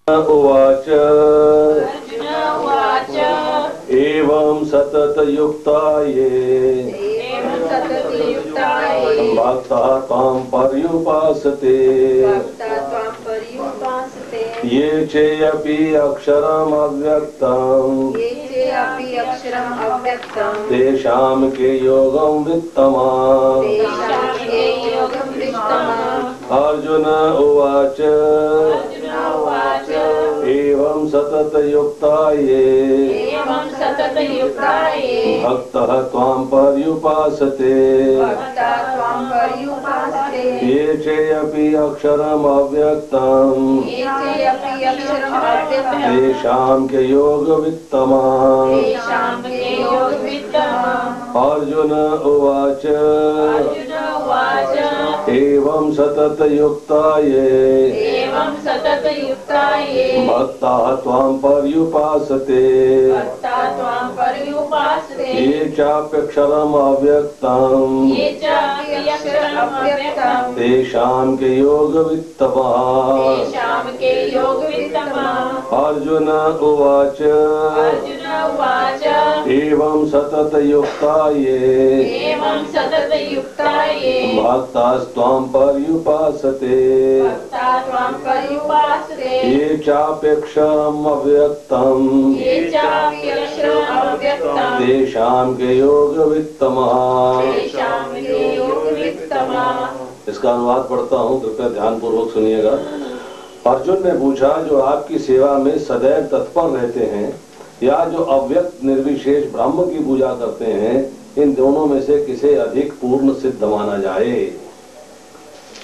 उवाच एवं सततयुक्ता ये भक्ताः त्वां पर्युपासते ये चेयपि अक्षरमव्यक्तम् तेषां के योगं वित्तमाम्। अर्जुन उवाच एवं सततयुक्ता ये भक्तः त्वां पर्युपासते ये चेयपि अक्षरमव्यक्तम् तेषां के योगवित्तमाम्। अर्जुन उवाच एवं सततयुक्ता ये भक्ताः त्वां पर्युपासते ये चाप्यक्षरम् अव्यक्तम् तेषां के योगवित्तमाम्। अर्जुन उवाच एवं सततयुक्ता ये भक्तास्त्वां पर्युपासते ये चाप्यक्षरम् अव्यक्तम् तेषां के योगवित्तमाम्। इसका अनुवाद पढ़ता हूँ, कृपया ध्यान पूर्वक सुनिएगा। अर्जुन ने पूछा, जो आपकी सेवा में सदैव तत्पर रहते हैं या जो अव्यक्त निर्विशेष ब्रह्म की पूजा करते हैं, इन दोनों में से किसे अधिक पूर्ण सिद्ध माना जाए।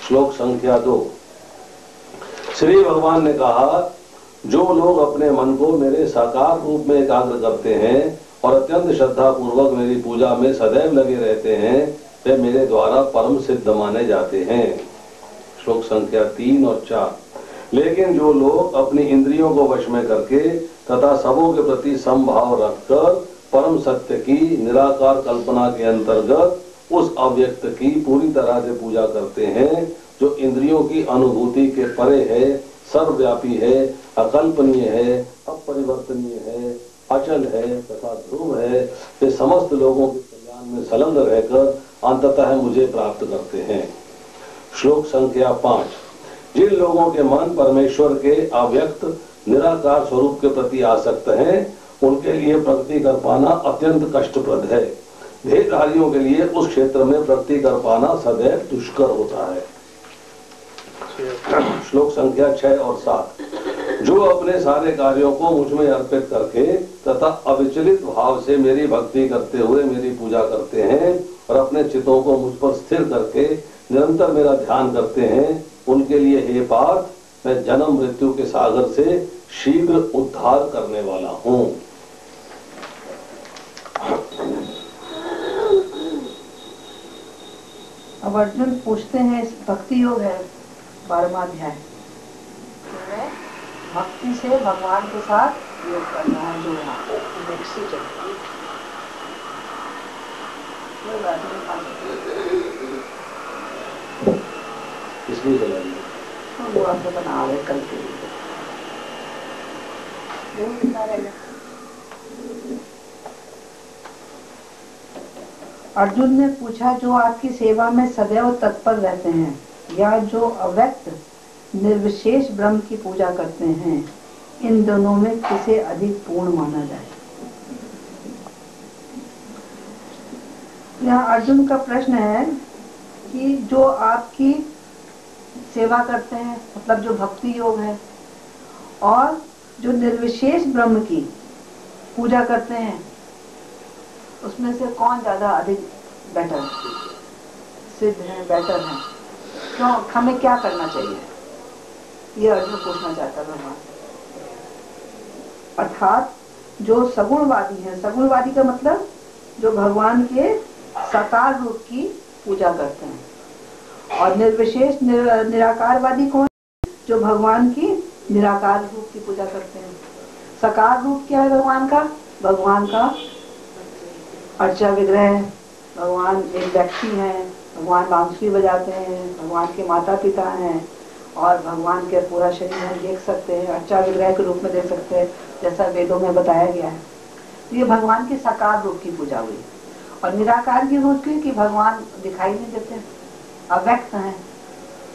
श्लोक संख्या 2। श्री भगवान ने कहा, जो लोग अपने मन को मेरे साकार रूप में एकाग्र करते हैं और अत्यंत श्रद्धा पूर्वक मेरी पूजा में सदैव लगे रहते हैं, वे मेरे द्वारा परम सिद्ध माने जाते हैं। श्लोक संख्या 3 और 4। लेकिन जो लोग अपनी इंद्रियों को वश में करके तथा सबों के प्रति समभाव रखकर परम सत्य की निराकार कल्पना के अंतर्गत उस अव्यक्त की पूरी तरह से पूजा करते हैं, जो इंद्रियों की अनुभूति के परे है, सर्वव्यापी है, अकल्पनीय है, अपरिवर्तनीय है, अचल है तथा ध्रुव है, वे समस्त लोगों के कल्याण में संलग्न रहकर अंततः मुझे प्राप्त करते हैं। श्लोक संख्या 5। जिन लोगों के मन परमेश्वर के अव्यक्त निराकार स्वरूप के प्रति आसक्त हैं, उनके लिए प्रगति कर पाना अत्यंत कष्टप्रद है। देहधारियों के लिए उस क्षेत्र में प्रगति कर पाना सदैव दुष्कर होता है। श्लोक संख्या 6 और 7। जो अपने सारे कार्यों को मुझ में अर्पित करके तथा अविचलित भाव से मेरी भक्ति करते हुए मेरी पूजा करते हैं और अपने चित्तों को मुझ पर स्थिर करके निरंतर मेरा ध्यान करते हैं, उनके लिए हे पार्थ, मैं जन्म मृत्यु के सागर से शीघ्र उद्धार करने वाला हूँ। अब अर्जुन पूछते हैं, इस भक्ति योग है 12वां अध्याय, भक्ति से भगवान के साथ योग करना है, जुड़ना। इसलिए चलाइए वो आपने बना रहे कल के लिए। अर्जुन ने पूछा, जो आपकी सेवा में सदैव तत्पर रहते हैं या जो अव्यक्त निर्विशेष ब्रह्म की पूजा करते हैं, इन दोनों में किसे अधिक पूर्ण माना जाए। यहाँ अर्जुन का प्रश्न है कि जो आपकी सेवा करते हैं, मतलब जो भक्ति योग है, और जो निर्विशेष ब्रह्म की पूजा करते हैं, उसमें से कौन ज्यादा अधिक बेटर सिद्ध है, बेटर है। क्यों, हमें क्या करना चाहिए, ये अर्जुन पूछना चाहता है भगवान। अर्थात जो सगुणवादी है, सगुणवादी का मतलब जो भगवान के साकार रूप की पूजा करते हैं, और निर्विशेष निराकारवादी कौन, जो भगवान की निराकार रूप की पूजा करते हैं। साकार रूप क्या है भगवान का? भगवान का अर्चा विग्रह, भगवान एक व्यक्ति है, भगवान बांसुरी बजाते हैं, भगवान के माता पिता हैं, और भगवान के पूरा शरीर हम देख सकते हैं, अच्छा विग्रह के रूप में देख सकते हैं जैसा वेदों में बताया गया है। तो ये भगवान की साकार रूप की पूजा हुई। और निराकार की रूप की कि भगवान दिखाई नहीं देते, अव्यक्त है।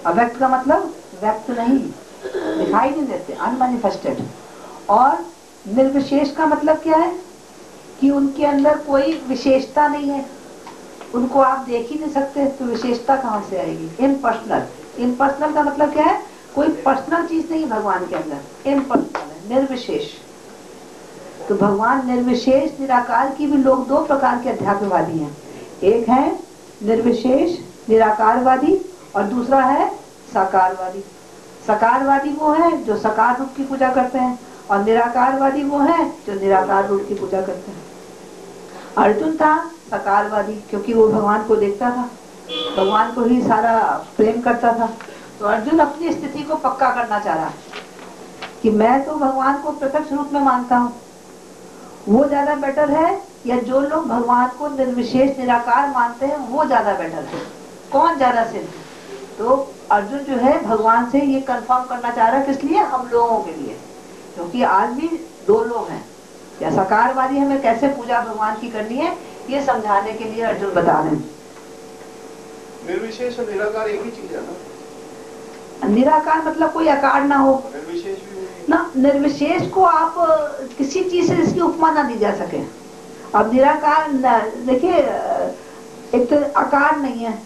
अव्यक्त का मतलब व्यक्त नहीं, दिखाई नहीं देते, अनमैनिफेस्टेड। और निर्विशेष का मतलब क्या है कि उनके अंदर कोई विशेषता नहीं है, उनको आप देख ही नहीं सकते, तो विशेषता कहाँ से आएगी? इम्पर्सनल। इम्पर्सनल का मतलब क्या है? कोई पर्सनल चीज नहीं भगवान के अंदर, इम्पर्सनल है, निर्विशेष। तो भगवान निर्विशेष निराकार की भी लोग दो प्रकार के अध्यात्मवादी हैं। एक है निर्विशेष निराकारवादी और दूसरा है साकारवादी। साकारवादी वो है जो साकार रूप की पूजा करते हैं और निराकारवादी वो है जो निराकार रूप की पूजा करते हैं। अर्जुन था साकारवादी क्योंकि वो भगवान को देखता था, भगवान को ही सारा प्रेम करता था। तो अर्जुन अपनी स्थिति को पक्का करना चाह रहा कि मैं तो भगवान को प्रत्यक्ष रूप में मानता हूँ, वो ज्यादा बेटर है या जो लोग भगवान को निर्विशेष निराकार मानते हैं वो ज्यादा बेटर है, कौन ज्यादा सिद्ध? तो अर्जुन जो है भगवान से ये कंफर्म करना चाह रहा है, किस लिए? हम लोगों के लिए, क्योंकि आज भी दो लोग हैं। या साकारवादी हमें कैसे पूजा भगवान की करनी है ये समझाने के लिए अर्जुन बता रहे हैं। निर्विशेष और निराकार एक ही चीज है ना? निराकार मतलब कोई आकार ना हो, निर्विशेष भी ना निर्विशेष को आप किसी चीज से इसकी उपमा ना दी जा सके। अब निराकार देखिए, एक तो आकार नहीं है,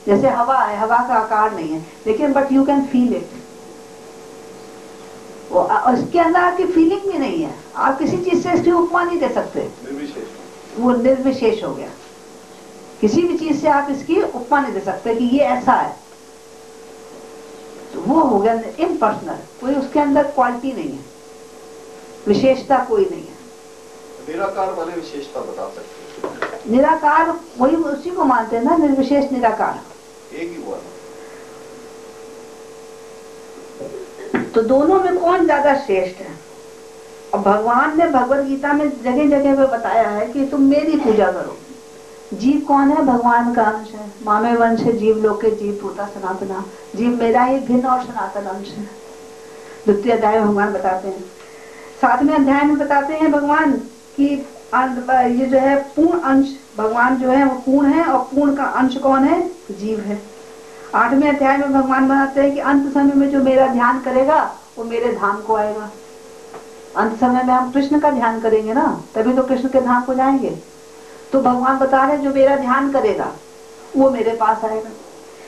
जैसे हवा है, हवा का आकार नहीं है, लेकिन but you can feel it. उसके अंदर आपकी फीलिंग भी नहीं है, आप किसी चीज से इसकी उपमा नहीं दे सकते, निर्विशेष। वो निर्विशेष हो गया। किसी भी चीज से आप इसकी उपमा नहीं दे सकते कि ये ऐसा है, तो वो हो गया इम्पर्सनल, कोई उसके अंदर क्वालिटी नहीं है, विशेषता कोई नहीं है। निराकार वाले विशेषता बता सकते हैं? निराकार वही उसी को मानते हैं ना, निर्विशेष निराकार, एक ही हुआ। तो दोनों में कौन ज्यादा श्रेष्ठ है? और भगवान ने भगवत गीता में जगह जगह पे बताया है कि तुम मेरी पूजा करो। जीव कौन है? भगवान का अंश है। मामे वंश जीव लोके जीव भूता सनातना, जीव मेरा ही भिन्न और सनातन अंश है। द्वितीय अध्याय में भगवान बताते हैं। 7वें अध्याय में बताते हैं भगवान कि ये जो है पूर्ण अंश, भगवान जो है वो पूर्ण है और पूर्ण का अंश कौन है? जीव है। 8वें अध्याय में भगवान बताते हैं कि अंत समय में जो मेरा ध्यान करेगा वो मेरे धाम को आएगा। अंत समय में हम कृष्ण का ध्यान करेंगे ना, तभी तो कृष्ण के धाम को जाएंगे। तो भगवान बता रहे हैं जो मेरा ध्यान करेगा वो मेरे पास आएगा।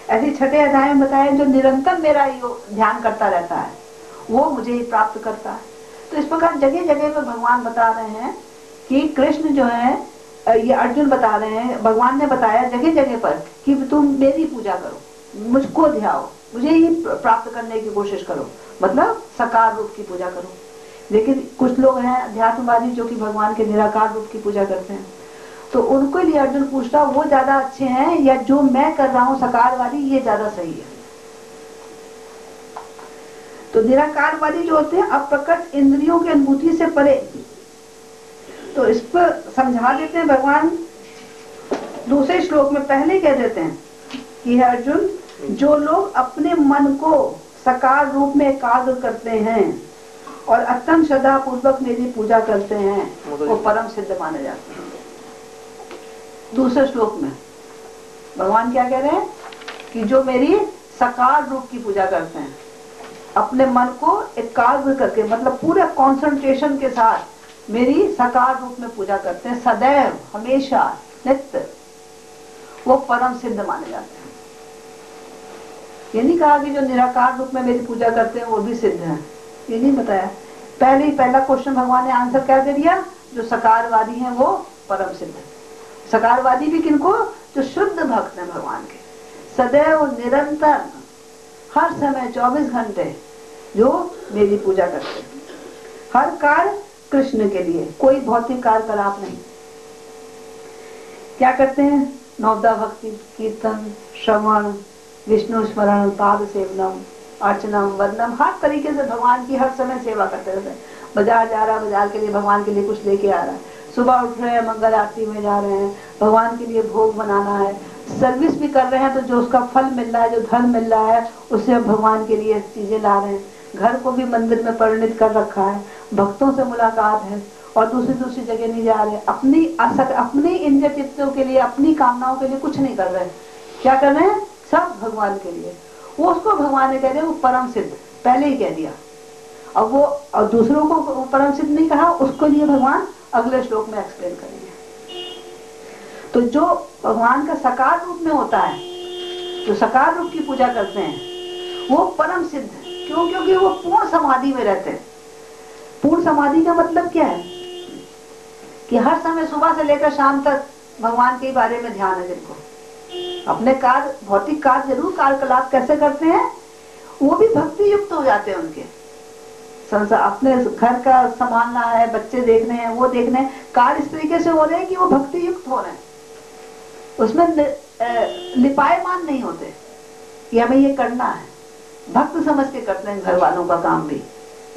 ऐसे 6ठे अध्याय में बताया जो निरंतर मेरा ध्यान करता रहता है वो मुझे ही प्राप्त करता है। तो इस प्रकार जगह जगह में भगवान बता रहे हैं कि कृष्ण जो है, ये अर्जुन बता रहे हैं, भगवान ने बताया जगह जगह पर कि तुम मेरी पूजा करो, मुझको ध्याओ, मुझे ही प्राप्त करने की कोशिश करो, मतलब साकार रूप की पूजा करो। लेकिन कुछ लोग हैं अध्यात्मवादी जो कि भगवान के निराकार रूप की पूजा करते हैं, तो उनके लिए अर्जुन पूछता वो ज्यादा अच्छे हैं या जो मैं कर रहा हूँ साकारवादी ये ज्यादा सही है? तो निराकारवादी जो होते हैं अप्रकट इंद्रियों की अनुभूति से परे, तो इस पर समझा देते हैं भगवान दूसरे श्लोक में। पहले कह देते हैं कि है अर्जुन, जो लोग अपने मन को साकार रूप में एकाग्र करते हैं और अत्यंत श्रद्धा पूर्वक मेरी पूजा करते हैं वो परम सिद्ध माने जाते हैं। दूसरे श्लोक में भगवान क्या कह रहे हैं कि जो मेरी साकार रूप की पूजा करते हैं, अपने मन को एकाग्र करके, मतलब पूरे कंसंट्रेशन के साथ मेरी साकार रूप में पूजा करते हैं, सदैव हमेशा नित्य, वो परम सिद्ध माने जाते हैं। ये नहीं कहा कि जो निराकार रूप में मेरी पूजा करते हैं वो भी सिद्ध है, ये नहीं बताया। पहला क्वेश्चन भगवान ने आंसर क्या दे दिया? जो साकारवादी हैं वो परम सिद्ध है। साकारवादी भी किनको? जो शुद्ध भक्त हैं भगवान के, सदैव निरंतर हर समय 24 घंटे जो मेरी पूजा करते हैं, हर कार्य कृष्ण के लिए, कोई भौतिक कार्यकलाप नहीं। क्या करते हैं? नवदा भक्ति, कीर्तन, श्रवण, विष्णु स्मरण, पाद सेवनम, अर्चनम, वंदनम, हर तरीके से भगवान की हर समय सेवा करते रहते हैं। बाजार जा रहा है, बाजार के लिए भगवान के लिए कुछ लेके आ रहा है, सुबह उठ रहे हैं मंगल आरती में जा रहे हैं, भगवान के लिए भोग बनाना है, सर्विस भी कर रहे हैं तो जो उसका फल मिल रहा है, जो धन मिल रहा है, उससे हम भगवान के लिए चीजें ला रहे हैं। घर को भी मंदिर में परिणित कर रखा है, भक्तों से मुलाकात है और दूसरी दूसरी जगह नहीं जा रहे, अपनी इंद्रिय तृप्तियों के लिए, अपनी कामनाओं के लिए कुछ नहीं कर रहे हैं। क्या कर रहे हैं? सब भगवान के लिए। वो उसको भगवान ने कह दिया, वो परम सिद्ध पहले ही कह दिया। अब वो और दूसरों को परम सिद्ध नहीं कहा, उसको लिए भगवान अगले श्लोक में एक्सप्लेन करेंगे। तो जो भगवान का साकार रूप में होता है, जो साकार रूप की पूजा करते हैं, वो परम सिद्ध है। क्यों? क्योंकि वो पूर्ण समाधि में रहते हैं। पूर्ण समाधि का मतलब क्या है? कि हर समय सुबह से लेकर शाम तक भगवान के बारे में ध्यान है जिनको। अपने कार्य, भौतिक कार्य जरूर, कार्यकलाप कैसे करते हैं, वो भी भक्ति युक्त हो जाते हैं। उनके संसार, अपने घर का संभालना है, बच्चे देखने हैं, वो देखने हैं, कार्य इस तरीके से हो रहे हैं कि वो भक्ति युक्त हो रहे हैं। उसमें लिपायमान नहीं होते कि हमें ये करना है, भक्त समझ के करते हैं घर वालों का काम भी।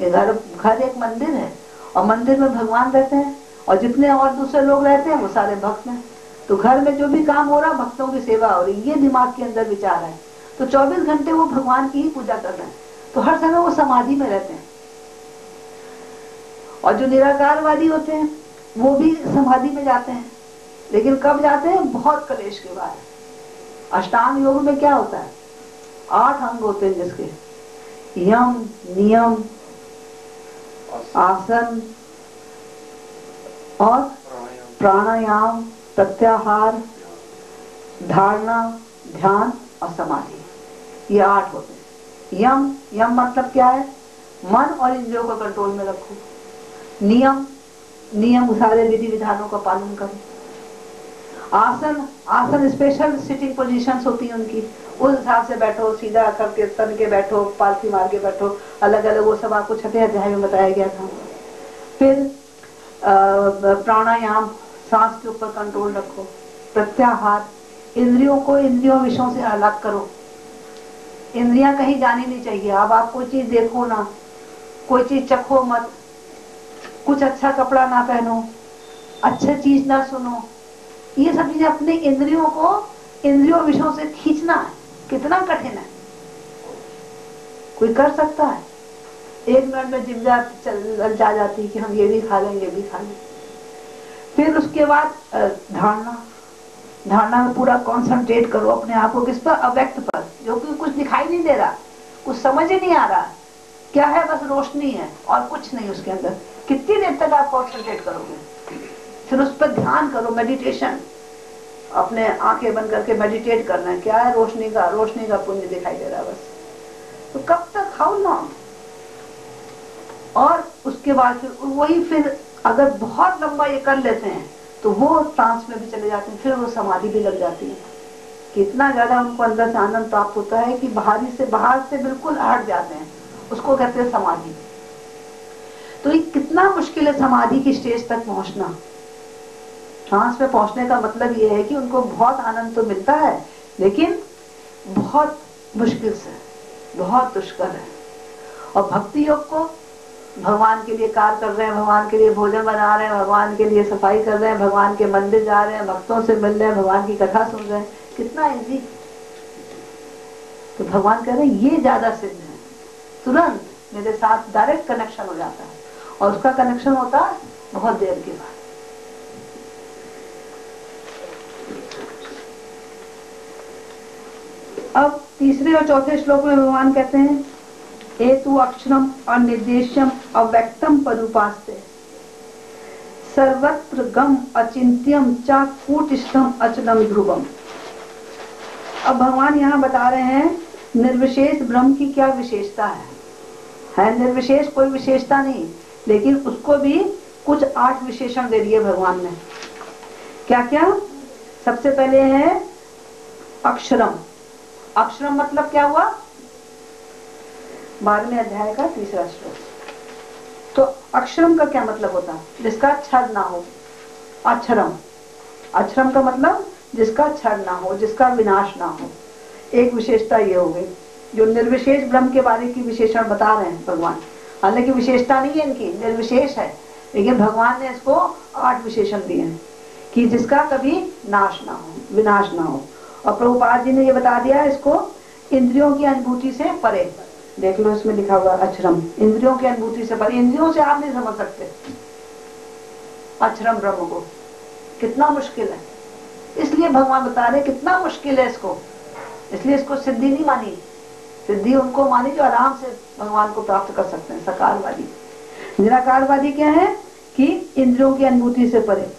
घर एक मंदिर है और मंदिर में भगवान रहते हैं और जितने और दूसरे लोग रहते हैं वो सारे भक्त हैं। तो घर में जो भी काम हो रहा, भक्तों की सेवा हो रही, ये दिमाग के अंदर विचार है। तो 24 घंटे वो भगवान की ही पूजा कर रहे हैं, तो हर समय वो समाधि में रहते हैं। और जो निराकारवादी होते हैं वो भी समाधि में जाते हैं, लेकिन कब जाते हैं? बहुत कलेश के बाद। अष्टांग योग में क्या होता है? 8 अंग होते हैं, जिसके यम, नियम, आसन और प्राणायाम, प्रत्याहार, धारणा, ध्यान और समाधि। ये 8 होते हैं। यम मतलब क्या है? मन और इंद्रियों को कंट्रोल में रखो। नियम सारे विधि विधानों का पालन करो। आसन स्पेशल सिटिंग पोजीशंस होती हैं उनकी, उस हिसाब से बैठो, सीधा करके तन के बैठो, पालथी मार के बैठो, अलग अलग, वो सब आपको 6ठे अध्याय में बताया गया था। फिर प्राणायाम, सांस के ऊपर कंट्रोल रखो। प्रत्याहार, इंद्रियों को इंद्रियों विषयों से अलग करो। इंद्रियां कहीं जानी नहीं चाहिए। अब आप कोई चीज देखो ना, कोई चीज चखो मत, कुछ अच्छा कपड़ा ना पहनो, अच्छी चीज ना सुनो, ये सब चीजें अपने इंद्रियों को इंद्रियों विषयों से खींचना है। कितना कठिन है, कोई कर सकता है? 1 मिनट में जिब्जा जा जाती कि हम ये भी खा लें, ये भी खा लें। फिर उसके बाद धारणा में पूरा कंसंट्रेट करो अपने आप को, किस पर? अव्यक्त पर, जो कि कुछ दिखाई नहीं दे रहा, कुछ समझ ही नहीं आ रहा, क्या है? बस रोशनी है और कुछ नहीं उसके अंदर। कितनी देर तक आप कंसंट्रेट करोगे? फिर उस पर ध्यान करो, मेडिटेशन, अपने आंखें बंद करके मेडिटेट करना है। क्या है? रोशनी का पुण्य दिखाई दे रहा है बस। तो कब तक? How long? और उसके बाद फिर अगर बहुत लंबा ये कर लेते हैं तो वो ट्रांस में भी चले जाते हैं, फिर वो समाधि भी लग जाती है। कितना ज्यादा उनको अंदर से आनंद प्राप्त होता है कि बाहर से बिल्कुल हट जाते हैं, उसको कहते हैं समाधि। तो ये कितना मुश्किल है समाधि की स्टेज तक पहुंचना। ट्रांस में पहुंचने का मतलब ये है कि उनको बहुत आनंद तो मिलता है, लेकिन बहुत मुश्किल से, बहुत दुष्कर है। और भक्ति योग को भगवान के लिए कार्य कर रहे हैं, भगवान के लिए भोजन बना रहे हैं, भगवान के लिए सफाई कर रहे हैं, भगवान के मंदिर जा रहे हैं, भक्तों से मिल रहे हैं, भगवान की कथा सुन रहे हैं, कितना इजी। तो भगवान कह रहे हैं ये ज्यादा सिद्ध है, तुरंत मेरे साथ डायरेक्ट कनेक्शन हो जाता है। और उसका कनेक्शन होता है बहुत देर के बाद। अब तीसरे और चौथे श्लोक में भगवान कहते हैं, एतु अक्षरम अनिर्देश्यम अव्यक्तम पदुपास्ते सर्वत्र गम अचिंत्यम चा कूटस्थम अचलम ध्रुवम। अब भगवान यहाँ बता रहे हैं निर्विशेष ब्रह्म की क्या विशेषता है निर्विशेष कोई विशेषता नहीं, लेकिन उसको भी कुछ 8 विशेषण दे दिए भगवान ने। क्या क्या? सबसे पहले है अक्षरम। अक्षरम मतलब क्या हुआ? 12वें अध्याय का 3रा श्लोक। तो अक्षरम का क्या मतलब होता है? जिसका क्षर ना हो। अक्षरम, अक्षरम का मतलब जिसका क्षर ना हो, जिसका विनाश ना हो। एक विशेषता ये हो गई। जो निर्विशेष ब्रह्म के बारे की विशेषण बता रहे हैं भगवान, हालांकि विशेषता नहीं है इनकी, निर्विशेष है, लेकिन भगवान ने इसको 8 विशेषण दिए हैं कि जिसका कभी नाश ना हो, विनाश ना हो। और प्रभुपाद जी ने ये बता दिया इसको इंद्रियों की अनुभूति से परे। देख लो इसमें लिखा हुआ अक्षरम, इंद्रियों की अनुभूति से परे। इंद्रियों से आप नहीं समझ सकते अक्षरम ब्रह्म को, कितना मुश्किल है। इसलिए भगवान बता रहे कितना मुश्किल है इसको, इसलिए इसको सिद्धि नहीं मानी। सिद्धि उनको मानी जो आराम से भगवान को प्राप्त कर सकते हैं, सकारवादी। निराकारवादी क्या है कि इंद्रियों की अनुभूति से परे।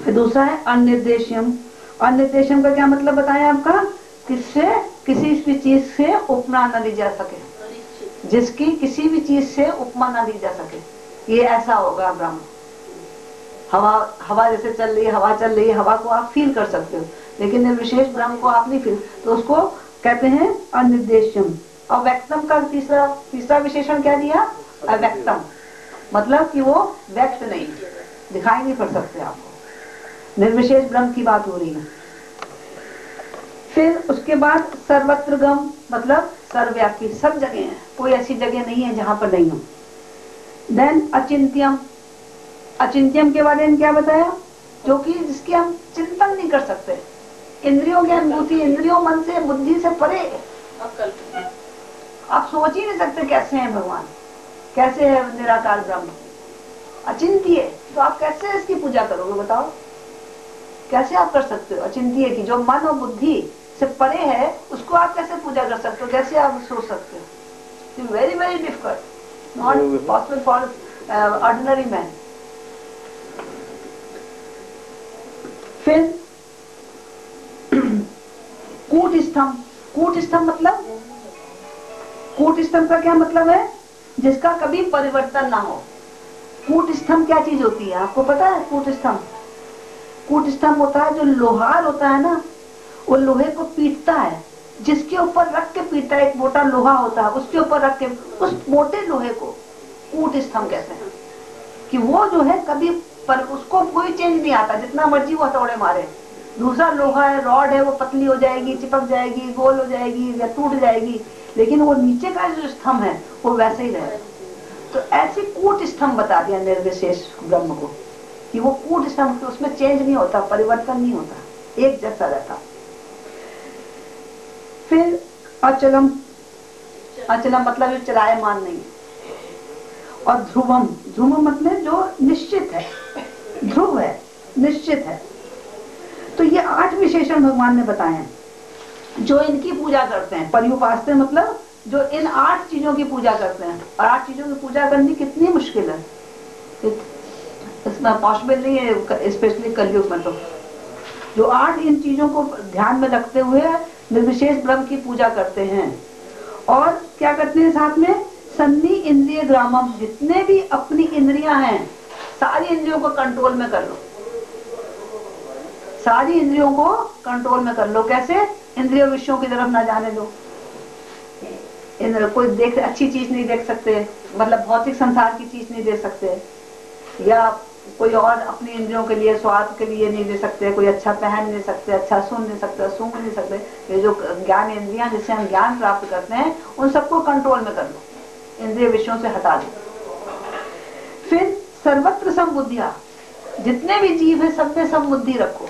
फिर दूसरा है अनिर्देश्यम। अनिर्देश्यम का क्या मतलब बताया आपका, किससे, किसी भी चीज से उपमा न ली जा सके, जिसकी किसी भी चीज से उपमा न ली जा सके, ये ऐसा होगा ब्रह्म। हवा जैसे चल रही है, हवा चल रही है, हवा को आप फील कर सकते हो, लेकिन निर्विशेष ब्रह्म को आप नहीं फील, तो उसको कहते हैं अनिर्देश्यम। और व्यक्तम का तीसरा विशेषण क्या दिया, अव्यक्तम, मतलब कि वो व्यक्त नहीं, दिखाई नहीं पड़ सकते आपको, निर्विशेष ब्रह्म की बात हो रही है। फिर उसके बाद सर्वत्रगम, मतलब सर्वव्यापी, सब जगह है, कोई ऐसी जगह नहीं है जहां पर नहीं हो। देन अचिंत्यम। अचिंत्यम के बारे में क्या बताया, जो कि जिसकी हम चिंतन नहीं कर सकते, इंद्रियों की अनुभूति, इंद्रियों मन से बुद्धि से परे, आप सोच ही नहीं सकते कैसे हैं भगवान, कैसे है निराकार ब्रह्म, अचिंत्य। तो आप कैसे इसकी पूजा करोगे बताओ, कैसे आप कर सकते हो अचिंत्य की, जो मन और बुद्धि से परे है, उसको आप कैसे पूजा कर सकते हो, कैसे आप सोच सकते हो। Very very difficult, not possible for ordinary man. फिर कूटस्थम। कूटस्थम मतलब, कूटस्थम का क्या मतलब है, जिसका कभी परिवर्तन ना हो। कूटस्थम क्या चीज होती है आपको पता है, कूटस्थम, कूटस्थम होता है जो लोहार होता है ना, वो लोहे को पीटता है, जिसके ऊपर रख के पीटता है, एक मोटा लोहा होता है उसके ऊपर रख के, उस मोटे लोहे को कूटस्थम कहते हैं। कि वो जो है कभी पर उसको कोई चेंज नहीं आता, जितना मर्जी वो हथौड़े मारे। दूसरा लोहा है, रॉड है, वो पतली हो जाएगी, चिपक जाएगी, गोल हो जाएगी या टूट जाएगी, लेकिन वो नीचे का जो स्तंभ है वो वैसे ही रहेगा। तो ऐसे कूट स्तंभ बता दिया निर्विशेष ब्रह्म को, कि वो कूट स्तंभ, उसमें चेंज नहीं होता, परिवर्तन नहीं होता, एक जैसा रहता। फिर अचलम। अचलम मतलब जो चलायमान नहीं। और ध्रुवम। ध्रुवम मतलब जो निश्चित है, ध्रुव है, निश्चित है। तो ये 8 विशेषण भगवान ने बताए हैं जो इनकी पूजा करते हैं। पर्युपास्ते मतलब जो इन 8 चीजों की पूजा करते हैं। और 8 चीजों की पूजा करनी कितनी मुश्किल है, इसमें पॉसिबल नहीं है, स्पेशली कलयुग में। तो जो 8 इन चीजों को ध्यान में रखते हुए निर्विशेष ब्रह्म की पूजा करते हैं। और क्या करते हैं साथ में, सन्नी इंद्रिय ग्रामम, जितने भी अपनी इंद्रियां हैं सारी इंद्रियों को कंट्रोल में कर लो, सारी इंद्रियों को कंट्रोल में कर लो। कैसे, इंद्रिय विषयों की तरफ ना जाने दो। कोई देख अच्छी चीज नहीं देख सकते, मतलब भौतिक संसार की चीज नहीं देख सकते, या कोई और अपनी इंद्रियों के लिए स्वार्थ के लिए नहीं दे सकते, कोई अच्छा पहन नहीं सकते, अच्छा सुन नहीं सकते, सूंघ नहीं सकते। ये जो ज्ञान इंद्रियां जिससे हम ज्ञान प्राप्त करते हैं, उन सबको कंट्रोल में कर लो, इंद्रिय विषयों से हटा दो। फिर सर्वत्र समबुद्धिया, जितने भी जीव है सब में समबुद्धि रखो,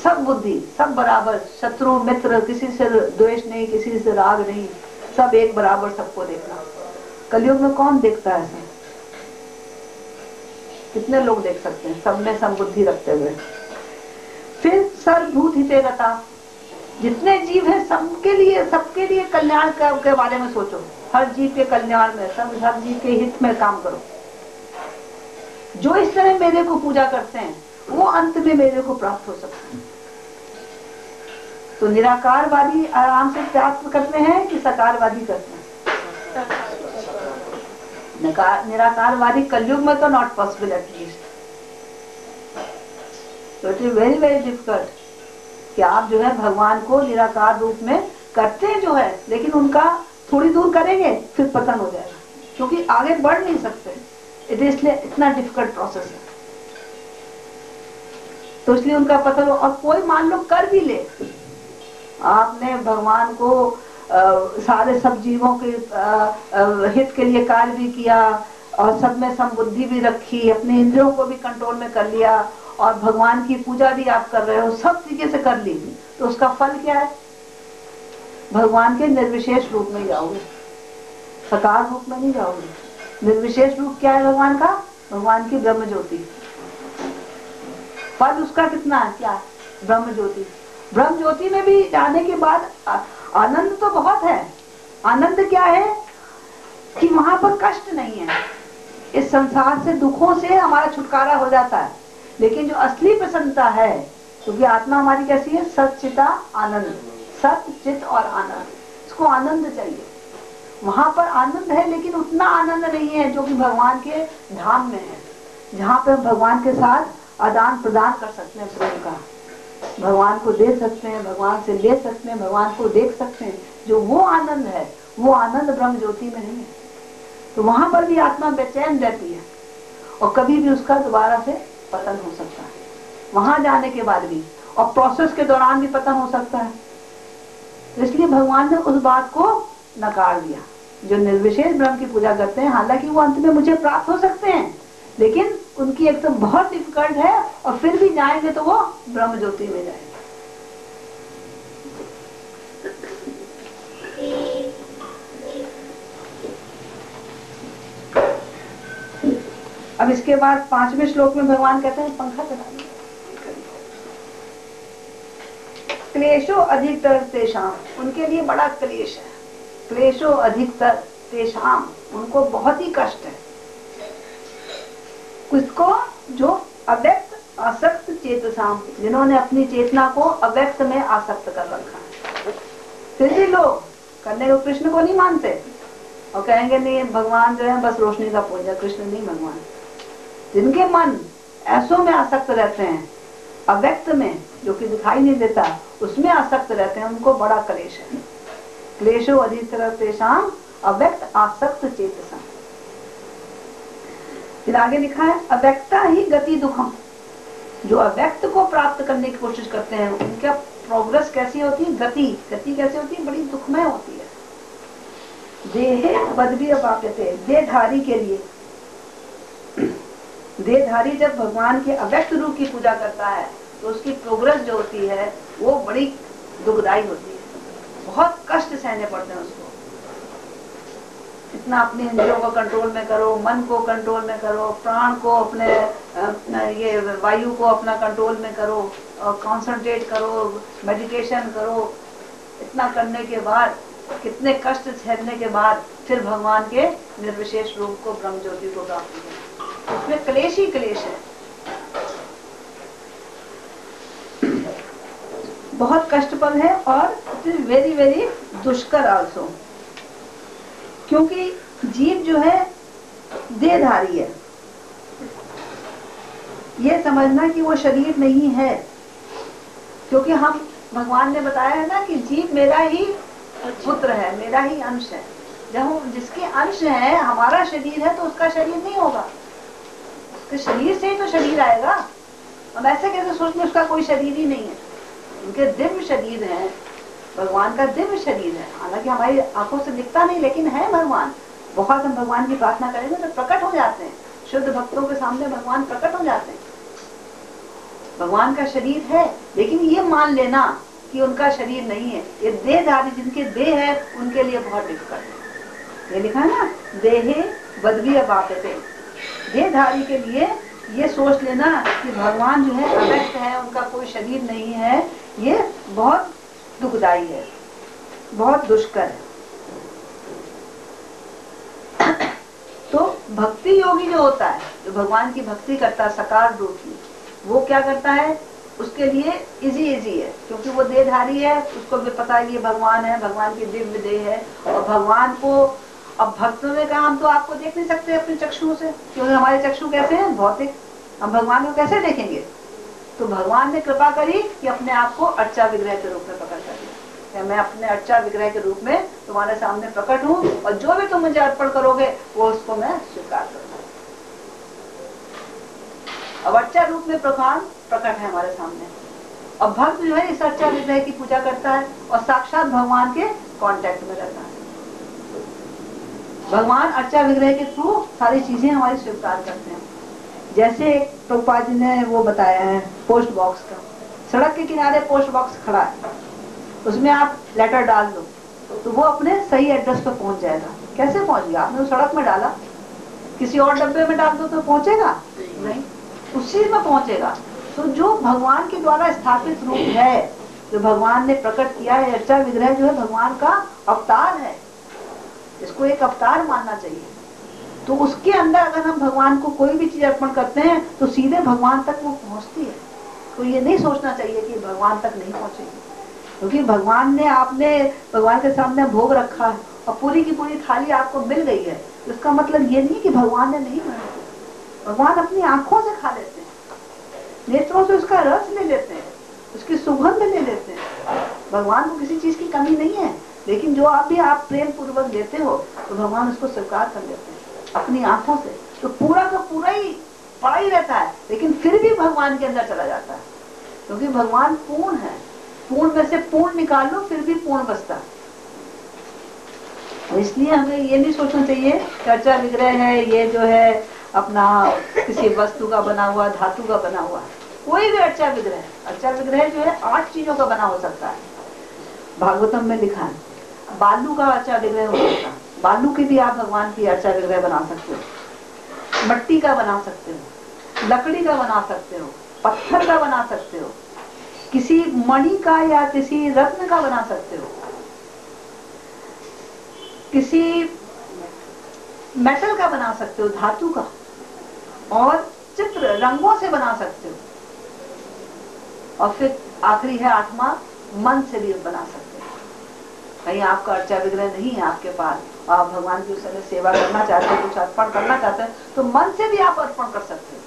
सब बुद्धि, सब बराबर, शत्रु मित्र, किसी से द्वेष नहीं, किसी से राग नहीं, सब एक बराबर सबको देखना। कलयुग में कौन देखता है ऐसा, कितने लोग देख सकते हैं, सब में समबुद्धि रखते हुए। फिर सर्वभूत हितेरता, जितने जीव है सबके लिए कल्याण के बारे में सोचो, हर जीव के कल्याण में, सब हर जीव के हित में काम करो। जो इस तरह मेरे को पूजा करते हैं वो अंत में मेरे को प्राप्त हो सकते हैं। तो निराकारवादी आराम से प्राप्त करते हैं कि सकारवादी करते हैं? निराकारवादी कलयुग में तो नॉट पॉसिबल एटलीस्ट। तो it is very very difficult कि आप जो है भगवान को निराकार रूप में करते हैं जो है, लेकिन उनका थोड़ी दूर करेंगे फिर पतन हो जाएगा, क्योंकि आगे बढ़ नहीं सकते। इसलिए इतना डिफिकल्ट प्रोसेस है, तो इसलिए उनका पतन हो। और कोई मान लो कर भी ले, आपने भगवान को सारे सब जीवों के हित के लिए कार्य भी किया और सब में समबुद्धि भी रखी, अपने इंद्रियों को भी कंट्रोल में कर लिया और भगवान की पूजा भी आप कर रहे हो, सब तरीके से कर ली, तो उसका फल क्या है? भगवान के निर्विशेष रूप में जाओगे, साकार रूप में नहीं जाओगे। निर्विशेष रूप क्या है भगवान का? भगवान की ब्रह्म ज्योति। फल उसका कितना है? क्या? ब्रह्म ज्योति। ब्रह्म ज्योति में भी जाने के बाद आनंद तो बहुत है। आनंद क्या है कि वहां पर कष्ट नहीं है, इस संसार से दुखों से हमारा छुटकारा हो जाता है। लेकिन जो असली प्रसन्नता है, क्योंकि आत्मा हमारी कैसी है? सच्चिता आनंद, सत्य चित और आनंद, इसको आनंद चाहिए। वहां पर आनंद है, लेकिन उतना आनंद नहीं है जो कि भगवान के धाम में है, जहाँ पे हम भगवान के साथ आदान प्रदान कर सकते हैं प्रेम का, भगवान को दे सकते हैं, भगवान से ले सकते हैं, भगवान को देख सकते हैं। जो वो आनंद है, वो आनंद ब्रह्म ज्योति में नहीं है। तो वहां पर भी आत्मा बेचैन रहती है और कभी भी उसका दोबारा से पतन हो सकता है, वहां जाने के बाद भी, और प्रोसेस के दौरान भी पतन हो सकता है। तो इसलिए भगवान ने उस बात को नकार दिया। जो निर्विशेष ब्रह्म की पूजा करते हैं, हालांकि वो अंत में मुझे प्राप्त हो सकते हैं, लेकिन उनकी एकदम बहुत डिफिकल्ट है, और फिर भी जाएंगे तो वो ब्रह्म ज्योति में जाएंगे। अब इसके बाद 5वें श्लोक में भगवान कहते हैं, पंखा चला लो। क्लेशो अधिकतर तेषाम, उनके लिए बड़ा क्लेश है। क्लेशो अधिकतर तेषाम, उनको बहुत ही कष्ट है। किसको? जो अव्यक्त आसक्त चेतसाम, जिन्होंने अपनी चेतना को अव्यक्त में आसक्त कर रखा है। फिर भी लोग करने को कृष्ण को नहीं मानते और कहेंगे नहीं भगवान जो है बस रोशनी का पुंज है, कृष्ण नहीं भगवान। जिनके मन ऐसों में आसक्त रहते हैं, अव्यक्त में जो कि दिखाई नहीं देता, उसमें आसक्त रहते हैं, उनको बड़ा क्लेश है। क्लेशो अधिकतर तेषाम अव्यक्त आसक्त चेतसा। फिर आगे लिखा है, अव्यक्ता ही गति दुखम, जो अव्यक्त को प्राप्त करने की कोशिश करते हैं, उनका प्रोग्रेस कैसी होती है? गति कैसी होती है? बड़ी दुखमय होती है। देहे बदवी अपाप्यते, देहधारी के लिए, देहधारी जब भगवान के अव्यक्त रूप की पूजा करता है तो उसकी प्रोग्रेस जो होती है वो बड़ी दुखदायी होती है, बहुत कष्ट सहने पड़ते हैं उसको। इतना अपने इंद्रियों को कंट्रोल में करो, मन को कंट्रोल में करो, प्राण को अपने ये वायु को अपना कंट्रोल में करो और कंसंट्रेट करो, मेडिटेशन करो। इतना करने के बाद, कितने कष्ट सहने के बाद फिर भगवान के निर्विशेष रूप को, ब्रह्म ज्योति को प्राप्त करें। उसमें क्लेश ही क्लेश है, बहुत कष्टफल है और वेरी वेरी दुष्कर आल्सो। क्योंकि जीव जो है देहधारी है, ये समझना कि वो शरीर नहीं है। क्योंकि हम, भगवान ने बताया है ना कि जीव मेरा ही पुत्र है, मेरा ही अंश है। जब हम जिसके अंश है, हमारा शरीर है, तो उसका शरीर नहीं होगा, उसके शरीर से ही तो शरीर आएगा। हम ऐसे कैसे सोच में उसका कोई शरीर ही नहीं है? उनके दिव्य शरीर है, भगवान का दिव्य शरीर है। हालांकि हमारी आंखों से दिखता नहीं, लेकिन है भगवान। बहुत हम भगवान की प्रार्थना करेंगे तो प्रकट हो जाते हैं, शुद्ध भक्तों के सामने भगवान प्रकट हो जाते हैं। भगवान का शरीर है, लेकिन ये मान लेना कि उनका शरीर नहीं है। ये देहधारी जिनके देह है, उनके लिए बहुत डिफिकल्ट है। ये लिखा है ना, देहे बदवी अपाप्यते, देहधारी के लिए ये सोच लेना कि भगवान जो है अव्यक्त है, उनका कोई शरीर नहीं है, ये बहुत दुखदाई है, बहुत दुष्कर है। तो भक्ति योगी जो होता है, जो भगवान की भक्ति करता है सकार रूप की, वो क्या करता है? उसके लिए इजी है, क्योंकि वो देहधारी है, उसको भी पता है ये भगवान है, भगवान की दिव्य देह है। और भगवान को, अब भक्तों ने कहा हम तो आपको देख नहीं सकते अपने चक्षु से, क्योंकि हमारे चक्षु कैसे हैं? भौतिक। हम भगवान को कैसे देखेंगे? तो भगवान ने कृपा करी कि अपने आप को अर्चा विग्रह के रूप में प्रकट कर दिया। मैं अपने अर्चा विग्रह के रूप में तुम्हारे सामने प्रकट हूँ, और जो भी तुम मुझे अर्पण करोगे वो उसको मैं स्वीकार करूंगा। अब अर्चा रूप में भगवान प्रकट है हमारे सामने, और भक्त जो है इस अर्चा विग्रह की पूजा करता है और साक्षात भगवान के कांटेक्ट में रहता है। भगवान अर्चा विग्रह के थ्रू सारी चीजें हमारी स्वीकार करते हैं। जैसे प्रभुपाद जी ने वो बताया है पोस्ट बॉक्स का, सड़क के किनारे पोस्ट बॉक्स खड़ा है, उसमें आप लेटर डाल दो तो वो अपने सही एड्रेस पर पहुंच जाएगा। कैसे पहुंच गया? आपने उस सड़क में डाला, किसी और डब्बे में डाल दो तो पहुंचेगा नहीं, उसी में पहुंचेगा। तो जो भगवान के द्वारा स्थापित रूप है, जो भगवान ने प्रकट किया है, अर्चा विग्रह जो है भगवान का अवतार है, इसको एक अवतार मानना चाहिए। तो उसके अंदर अगर हम भगवान को कोई भी चीज अर्पण करते हैं तो सीधे भगवान तक वो पहुंचती है। तो ये नहीं सोचना चाहिए कि भगवान तक नहीं पहुंचेगी, क्योंकि भगवान ने, आपने भगवान के सामने भोग रखा है और पूरी की पूरी थाली आपको मिल गई है, इसका मतलब ये नहीं कि भगवान ने नहीं बनाया। भगवान अपनी आंखों से खा लेते हैं, नेत्रों से उसका रस ले लेते हैं, उसकी सुगंध ले लेते हैं। भगवान को किसी चीज की कमी नहीं है, लेकिन जो आप भी आप प्रेम पूर्वक देते हो तो भगवान उसको स्वीकार कर लेते हैं अपनी आंखों से। तो पूरा का पूरा ही पड़ा ही रहता है, लेकिन फिर भी भगवान के अंदर चला जाता है, क्योंकि भगवान पूर्ण है। पूर्ण में से पूर्ण निकाल लो फिर भी पूर्ण बचता है। इसलिए हमें ये नहीं सोचना चाहिए कि अर्चा विग्रह है, ये जो है अपना किसी वस्तु का बना हुआ, धातु का बना हुआ। कोई भी अर्चा विग्रह, अर्चा विग्रह जो है 8 चीजों का बना हो सकता है। भागवतम में लिखा है बालू का अर्चा विग्रह हो सकता है, बालू की भी आप भगवान की अर्चा विग्रह बना सकते हो, मट्टी का बना सकते हो, लकड़ी का बना सकते हो, पत्थर का बना सकते हो, किसी मणि का या किसी रत्न का बना सकते हो, किसी मेटल का बना सकते हो, धातु का, और चित्र रंगों से बना सकते हो। और फिर आखिरी है 8वां, मन से भी बना सकते हो। कहीं आपका अर्चा विग्रह नहीं है आपके पास, आप भगवान की उस समय सेवा करना चाहते हो, कुछ अर्पण करना चाहते हैं, तो मन से भी आप अर्पण कर सकते हो।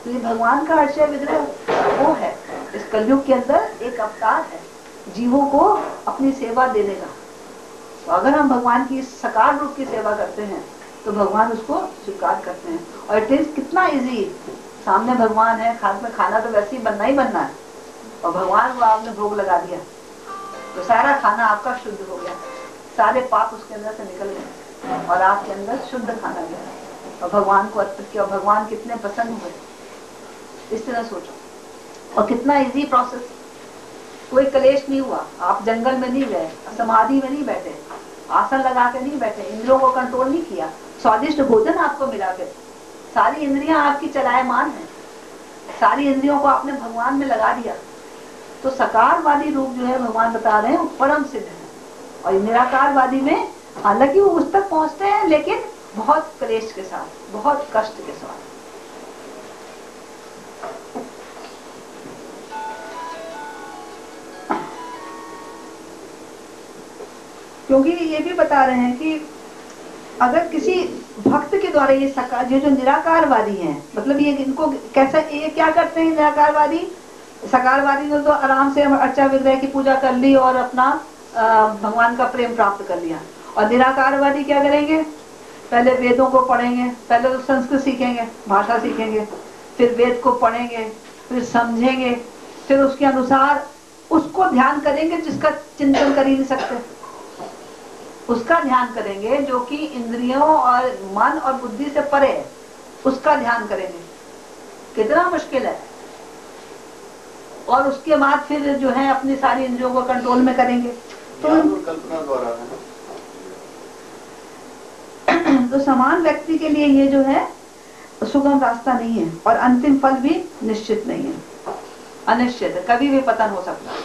तो ये भगवान का अर्चा विग्रह वो है, इस कलयुग के अंदर एक अवतार है जीवों को अपनी सेवा देने का। तो अगर हम भगवान की सकार रूप की सेवा करते हैं तो भगवान उसको स्वीकार करते हैं। और इट इज कितना इजी, सामने भगवान है, खास में खाना तो वैसे ही बनना है, और भगवान को आपने भोग लगा दिया तो सारा खाना आपका शुद्ध हो गया, सारे पाप उसके अंदर से निकल गए और आपके अंदर शुद्ध खाना गया और भगवान को अर्पित किया। और भगवान कितने प्रसन्न हुए, इस तरह सोचो। और कितना इजी प्रोसेस, कोई कलेश नहीं हुआ, आप जंगल में नहीं गए, समाधि में नहीं बैठे, आसन लगा के नहीं बैठे, इंद्रियों को कंट्रोल नहीं किया, स्वादिष्ट भोजन आपको मिला, फिर सारी इंद्रियां आपकी चलायमान है, सारी इंद्रियों को आपने भगवान में लगा दिया। तो सकारवादी रूप जो है भगवान बता रहे हैं वो परम सिद्ध है। और निराकारवादी में हालांकि वो उस तक पहुंचते हैं लेकिन बहुत क्लेश के साथ, बहुत कष्ट के साथ। क्योंकि ये भी बता रहे हैं कि अगर किसी भक्त के द्वारा ये सकार, ये जो निराकारवादी हैं, मतलब ये इनको कैसा, ये क्या करते हैं निराकारवादी? सकारवादी ने तो आराम से अर्चा विग्रह की पूजा कर ली और अपना भगवान का प्रेम प्राप्त कर लिया। और निराकारवादी क्या करेंगे? पहले वेदों को पढ़ेंगे, पहले तो संस्कृत सीखेंगे, भाषा सीखेंगे, फिर वेद को पढ़ेंगे, फिर समझेंगे, फिर उसके अनुसार उसको ध्यान करेंगे जिसका चिंतन कर ही नहीं सकते, उसका ध्यान करेंगे जो कि इंद्रियों और मन और बुद्धि से परे है, उसका ध्यान करेंगे। कितना मुश्किल है। और उसके बाद फिर जो है अपनी सारी इंद्रियों को कंट्रोल में करेंगे। तो कल्पना द्वारा है। तो समान व्यक्ति के लिए ये जो है सुगम रास्ता नहीं है और अंतिम फल भी निश्चित नहीं है, अनिश्चित है, कभी भी पतन हो सकता है।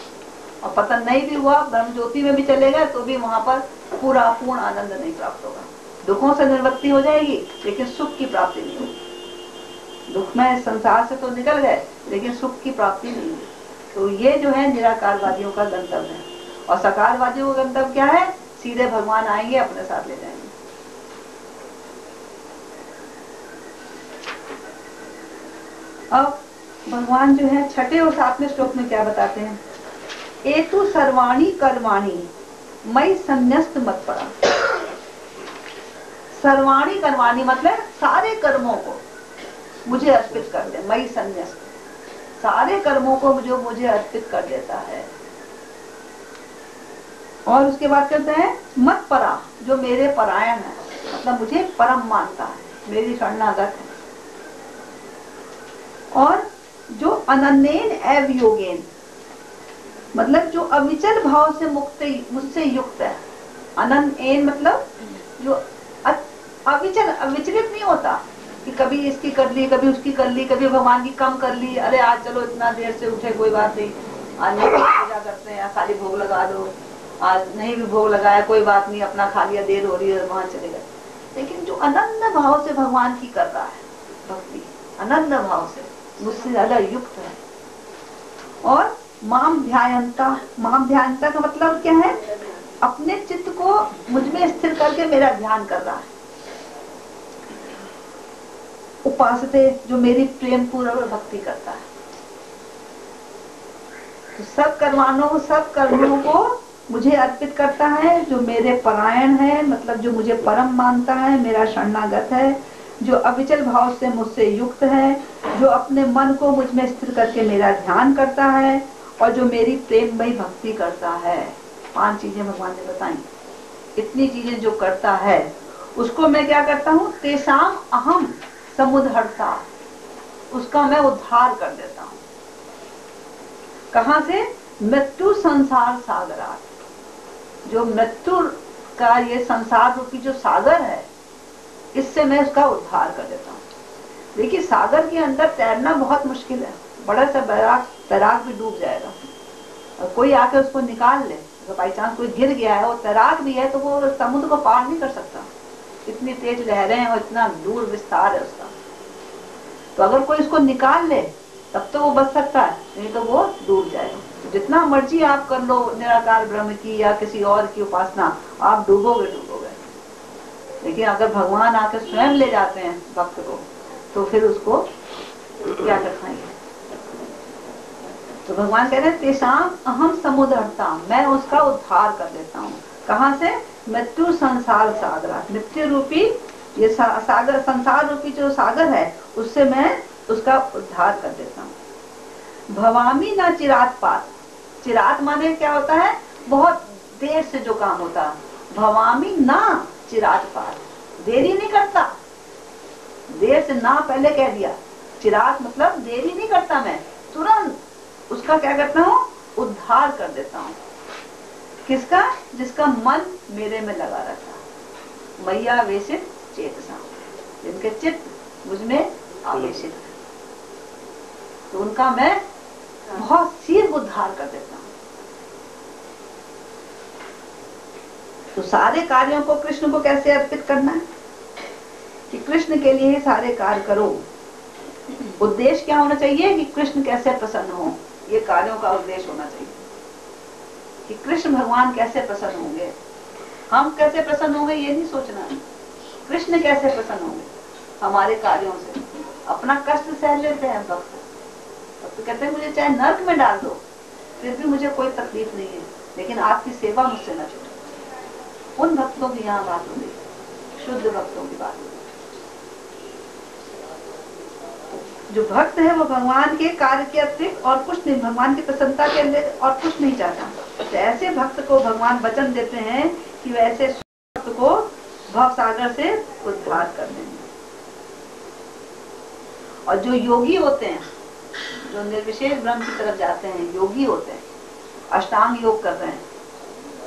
और पतन नहीं भी हुआ, ब्रह्म ज्योति में भी चले गए तो भी वहां पर पूरा पूर्ण आनंद नहीं प्राप्त होगा। दुखों से निवृत्ति हो जाएगी लेकिन सुख की प्राप्ति नहीं होगी। दुख में संसार से तो निकल गए लेकिन सुख की प्राप्ति नहीं हुई। तो ये जो है निराकारवादियों का गंतव्य है। और सकारवादियों का गंतव्य क्या है? सीधे भगवान आएंगे, अपने साथ ले जाएंगे। अब भगवान जो है 6ठे और 7वें श्लोक में क्या बताते हैं? एतु सर्वाणी कर्माणि मयि संन्यस्त मत्परा। सर्वाणी कर्माणि मतलब सारे कर्मों को मुझे अर्पित कर दे, मयि संन्यस्त, सारे कर्मों को जो मुझे अर्पित कर देता है। और उसके बाद कहते हैं मत्परा, जो मेरे परायण है, मतलब मुझे परम मानता है, मेरी शरणागत है। और जो अनन्येन एव योगेन, मतलब जो अविचल भाव से मुक्त मुझसे युक्त है। अनन्येन मतलब जो अविचलित नहीं होता कि कभी इसकी कर ली, कभी उसकी कर ली, कभी भगवान की कम कर ली, अरे आज चलो इतना देर से उठे कोई बात नहीं, आज नहीं पूजा करते हैं, खाली भोग लगा दो, आज नहीं भी भोग लगाया कोई बात नहीं, अपना खा लिया, देर हो रही है वहां चले गए। लेकिन जो अनन्य भाव से भगवान की कर रहा है भक्ति, अनन्य भाव से मुझसे ज्यादा युक्त है। और माम ध्यायंता, माम ध्यायंता का मतलब क्या है? अपने चित्त को मुझ में स्थिर करके मेरा ध्यान कर रहा है। उपासते, जो मेरी प्रेम पूर्वक भक्ति करता है। तो सब कर्मों को मुझे अर्पित करता है, जो मेरे परायण है, मतलब जो मुझे परम मानता है, मेरा शरणागत है, जो अविचल भाव से मुझसे युक्त है, जो अपने मन को मुझ में स्थिर करके मेरा ध्यान करता है, और जो मेरी प्रेममयी भक्ति करता है। 5 चीजें भगवान ने बताई। इतनी चीजें जो करता है उसको मैं क्या करता हूँ? तेषाम अहम समुद्धरता, उसका मैं उद्धार कर देता हूँ। कहाँ से? मृत्यु संसार सागरात, जो मृत्यु का ये संसार रूपी जो सागर है, इससे मैं उसका उद्धार कर देता हूँ। देखिए सागर के अंदर तैरना बहुत मुश्किल है, बड़ा सा तैराक भी डूब जाएगा, और कोई आके उसको निकाल ले, अगर बाई चांस कोई गिर गया है और तैराक भी है तो वो समुद्र को पार नहीं कर सकता, इतनी तेज लहरें हैं और इतना दूर विस्तार है उसका। तो अगर कोई इसको निकाल ले तब तो वो बच सकता है, नहीं तो वो डूब जाएगा। तो जितना मर्जी आप कर लो निराकार ब्रह्म की या किसी और की उपासना, आप डूबोगे। लेकिन अगर भगवान आकर स्वयं ले जाते हैं भक्त को, तो फिर उसको क्या कर पाएंगे? तो भगवान कह रहे हैं तेषाम अहम समुद्धरता, मैं उसका उद्धार कर देता हूँ। कहाँ से? मृत्यु संसार सागर, मृत्यु रूपी ये सागर, संसार रूपी जो सागर है, उससे मैं उसका उद्धार कर देता हूँ। भवामी ना चिरात पात, चिरात माने क्या होता है? बहुत देर से जो काम होता है। भवामी ना चिरात पात, देरी नहीं करता, देर से ना पहले कह दिया। चिरात मतलब देरी नहीं करता, मैं तुरंत उसका क्या करता हूँ? उद्धार कर देता हूँ। किसका? जिसका मन मेरे में लगा रहता है। मैया वेशित चेतसा, जिनके चित्त मुझ में आवेशित है, तो उनका मैं बहुत शीघ्र उद्धार कर देता हूँ। तो सारे कार्यों को कृष्ण को कैसे अर्पित करना है? कि कृष्ण के लिए ही सारे कार्य करो। उद्देश्य क्या होना चाहिए? कि कृष्ण कैसे प्रसन्न हो, ये कार्यों का उद्देश्य होना चाहिए। कि कृष्ण भगवान कैसे प्रसन्न होंगे, हम कैसे प्रसन्न होंगे ये नहीं सोचना है। कृष्ण कैसे प्रसन्न होंगे हमारे कार्यों से। अपना कष्ट सह लेते हैं भक्त, तो कहते हैं मुझे चाहे नर्क में डाल दो फिर भी मुझे कोई तकलीफ नहीं है, लेकिन आपकी सेवा मुझसे न छूटे। उन भक्तों की यहाँ बात हो गई, शुद्ध भक्तों की बात हो गई। जो भक्त है वो भगवान के कार्य के अतिरिक्त और कुछ नहीं, भगवान की प्रसन्नता के लिए और कुछ नहीं चाहता। तो ऐसे भक्त को भगवान वचन देते हैं कि वैसे भक्त को भव सागर से उद्धार कर देंगे। और जो योगी होते हैं, जो निर्विशेष ब्रह्म की तरफ जाते हैं, योगी होते हैं, अष्टांग योग कर रहे हैं,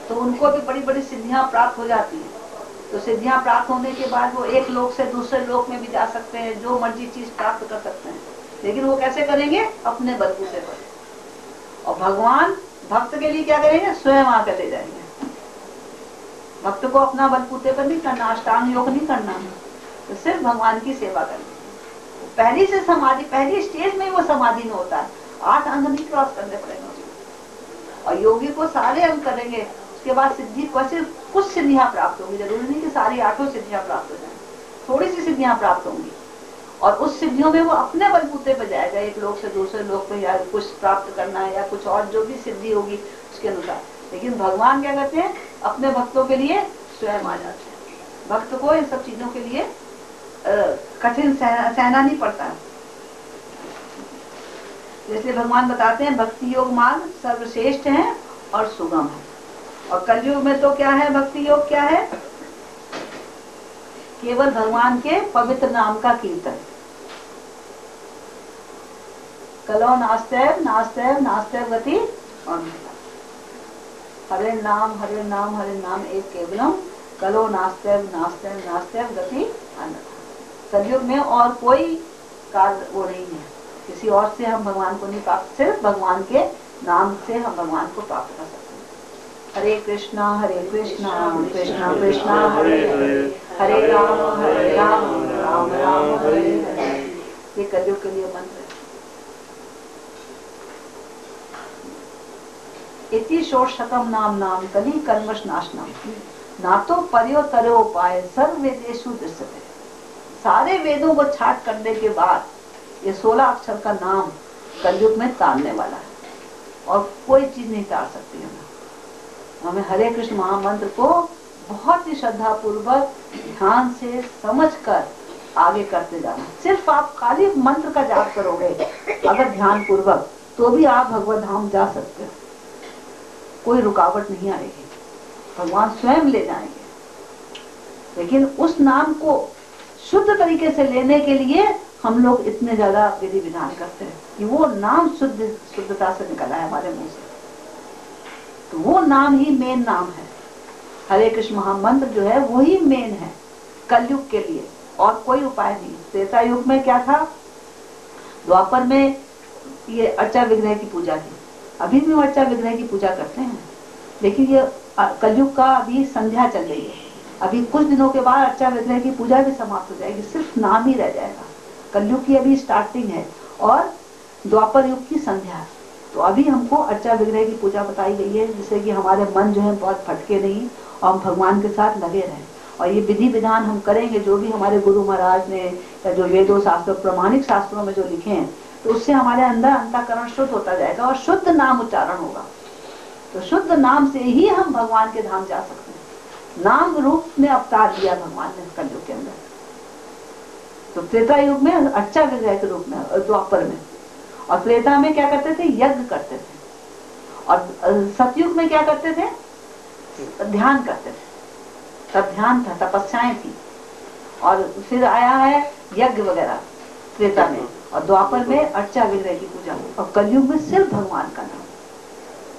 तो उनको भी बड़ी बड़ी सिद्धियां प्राप्त हो जाती हैं। तो सिद्धियां प्राप्त होने के बाद वो एक लोक से दूसरे लोक में भी जा सकते हैं, जो मर्जी चीज प्राप्त कर सकते हैं। लेकिन वो कैसे करेंगे? अपने बलबूते पर। और भगवान भक्त के लिए क्या करेंगे? स्वयं आकर ले जाएंगे। भक्त को अपना बलबूते पर नहीं करना, अष्टांग योग नहीं करना, तो सिर्फ भगवान की सेवा करनी। पहली से समाधि, पहली स्टेज में वो समाधि में होता है, 8 अंग नहीं क्रॉस करने पड़ेंगे उसको। और योगी को सारे अंग करेंगे, उसके बाद सिद्धि कैसे कुछ सिद्धियां प्राप्त होंगी। जरूरी नहीं कि सारी 8 सिद्धियां प्राप्त हो जाए, थोड़ी सी सिद्धियां प्राप्त होंगी। और उस सिद्धियों में वो अपने बलबूते पर जाएगा, एक लोक से दूसरे लोक पे, या कुछ प्राप्त करना है या कुछ और जो भी सिद्धि होगी उसके अनुसार। लेकिन भगवान क्या करते हैं? अपने भक्तों के लिए स्वयं आ जाते हैं। भक्त को इन सब चीजों के लिए कठिन सहना नहीं पड़ता है। इसलिए भगवान बताते हैं भक्ति योग मार्ग सर्वश्रेष्ठ है और सुगम है। और कलयुग में तो क्या है? भक्ति योग क्या है? केवल भगवान के पवित्र नाम का कीर्तन। कलो नास्तेव नास्तेव नास्तेव गति अनंता। हरे नाम हरे नाम हरे नाम एक केवलम, कलो नास्तेव नास्तेव नास्तेव गति अनंता। कलयुग में और कोई कार्य वो नहीं है, किसी और से हम भगवान को नहीं प्राप्त, सिर्फ भगवान के नाम से हम भगवान को प्राप्त कर सकते हैं। हरे कृष्णा कृष्णा कृष्णा हरे हरे, हरे राम राम राम हरे हरे। ये कलयुग के लिए मंत्र है। इति षोडशतम नाम नाम कली कल्मष नाशनम, ना तो पर्यो तरो उपाय सर्व वेदेषु दृश्यते। सारे वेदों को छाट करने के बाद ये 16 अक्षर का नाम कलयुग में तारने वाला है, और कोई चीज नहीं तार सकती हमें। हरे कृष्ण महामंत्र को बहुत ही श्रद्धा पूर्वक ध्यान से समझ कर आगे करते जाना। सिर्फ आप खाली मंत्र का जाप करोगे अगर ध्यान पूर्वक, तो भी आप भगवत धाम जा सकते हो, कोई रुकावट नहीं आएगी, भगवान स्वयं ले जाएंगे। लेकिन उस नाम को शुद्ध तरीके से लेने के लिए हम लोग इतने ज्यादा विधि विधान करते हैं कि वो नाम शुद्धता से निकला है हमारे मुंह से, तो वो नाम ही मेन नाम है। हरे कृष्ण महामंत्र जो है वही मेन है कलयुग के लिए, और कोई उपाय नहीं। त्रेता युग में क्या था, द्वापर में ये अर्चा विग्रह की पूजा थी, अभी भी अर्चा विग्रह की पूजा करते हैं, लेकिन ये कलयुग का अभी संध्या चल रही है। अभी कुछ दिनों के बाद अर्चा विग्रह की पूजा भी समाप्त हो जाएगी, सिर्फ नाम ही रह जाएगा। कलयुग की अभी स्टार्टिंग है और द्वापर युग की संध्या है, तो अभी हमको अर्चा विग्रह की पूजा बताई गई है, जिससे कि हमारे मन जो है बहुत भटके नहीं और हम भगवान के साथ लगे रहें। और ये विधि विधान हम करेंगे जो भी हमारे गुरु महाराज ने या जो वेदों शास्त्रों प्रमाणिक शास्त्रों में जो लिखे हैं, तो उससे हमारे अंदर अंतःकरण शुद्ध होता जाएगा और शुद्ध नाम उच्चारण होगा। तो शुद्ध नाम से ही हम भगवान के धाम जा सकते हैं। नाम रूप में अवतार दिया भगवान ने कलयुग के अंदर। तो त्रेता युग में अर्चा विग्रह के रूप में, द्वापर में, और त्रेता में क्या करते थे, यज्ञ करते थे, और सतयुग में क्या करते थे, ध्यान करते थे। तब ध्यान था, तपस्याएं थी, और फिर आया है यज्ञ वगैरह त्रेता में, और द्वापर में अर्चा विग्रह की पूजा, और कलयुग में सिर्फ भगवान का नाम।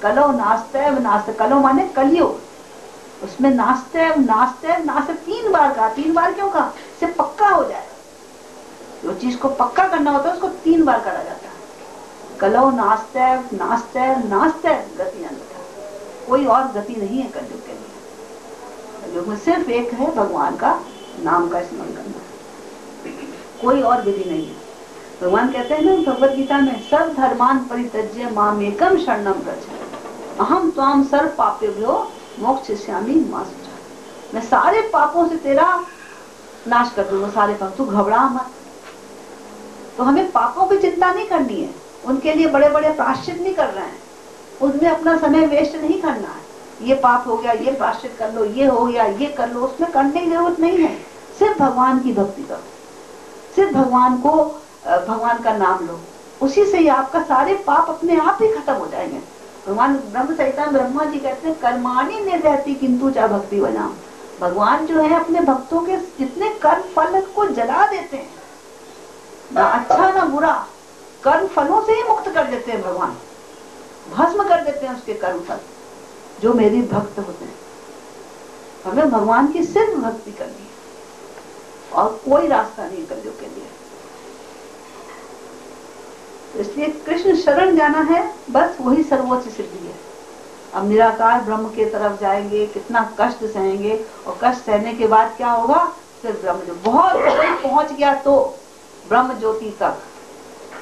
कलो नास्तेव नास्ते, कलो माने कलयुग, उसमें नास्तेव नास्तेव नास्ते 3 बार कहा। 3 बार क्यों कहा, इससे पक्का हो जाए। जो चीज को पक्का करना होता है उसको 3 बार करा जाता है। कलो नास्तेव नास्तेव नास्तेव गति अन्यथा, कोई और गति नहीं है कलयुग के लिए। कलयुग में सिर्फ एक है, भगवान का नाम का स्मरण करना, कोई और विधि नहीं है। भगवान कहते हैं ना भगवत गीता में, सर्व धर्मान परित्यज्य मामेकम शरणम व्रज, अहम त्वाम सर्व पापेभ्यो मोक्षयिष्यामि मा शुचः। मैं सारे पापों से तेरा नाश कर दूंगा, सारे पाप, तू घबरा मत। तो हमें पापों की चिंता नहीं करनी है, उनके लिए बड़े बड़े प्रायश्चित नहीं कर रहे हैं, उसमें अपना समय वेस्ट नहीं करना है। ये पाप हो गया, ये प्रायश्चित कर लो, ये हो गया, ये कर लो, उसमें करने की जरूरत नहीं है। सिर्फ भगवान की भक्ति करो, सिर्फ भगवान का नाम लो, उसी से ही आपका सारे पाप अपने आप ही खत्म हो जाएंगे। भगवान ब्रह्म संहिता में ब्रह्मा जी कहते हैं, कर्माणि निर्वहति किंतु चा भक्ति वनाम। भगवान जो है अपने भक्तों के जितने कर्म फल को जला देते हैं, ना अच्छा ना बुरा, कर्म फलों से ही मुक्त कर देते हैं भगवान, भस्म कर देते हैं उसके कर्म फल, जो मेरी भक्त होते हैं। हमें भगवान की सिर्फ भक्ति करनी है और कोई रास्ता नहीं कलयुग के लिए। इसलिए कृष्ण शरण जाना है, बस वही सर्वोच्च सिद्धि है। अब निराकार ब्रह्म के तरफ जाएंगे, कितना कष्ट सहेंगे, और कष्ट सहने के बाद क्या होगा, फिर ब्रह्म जो बहुत कोई पहुंच गया तो ब्रह्म ज्योति तक,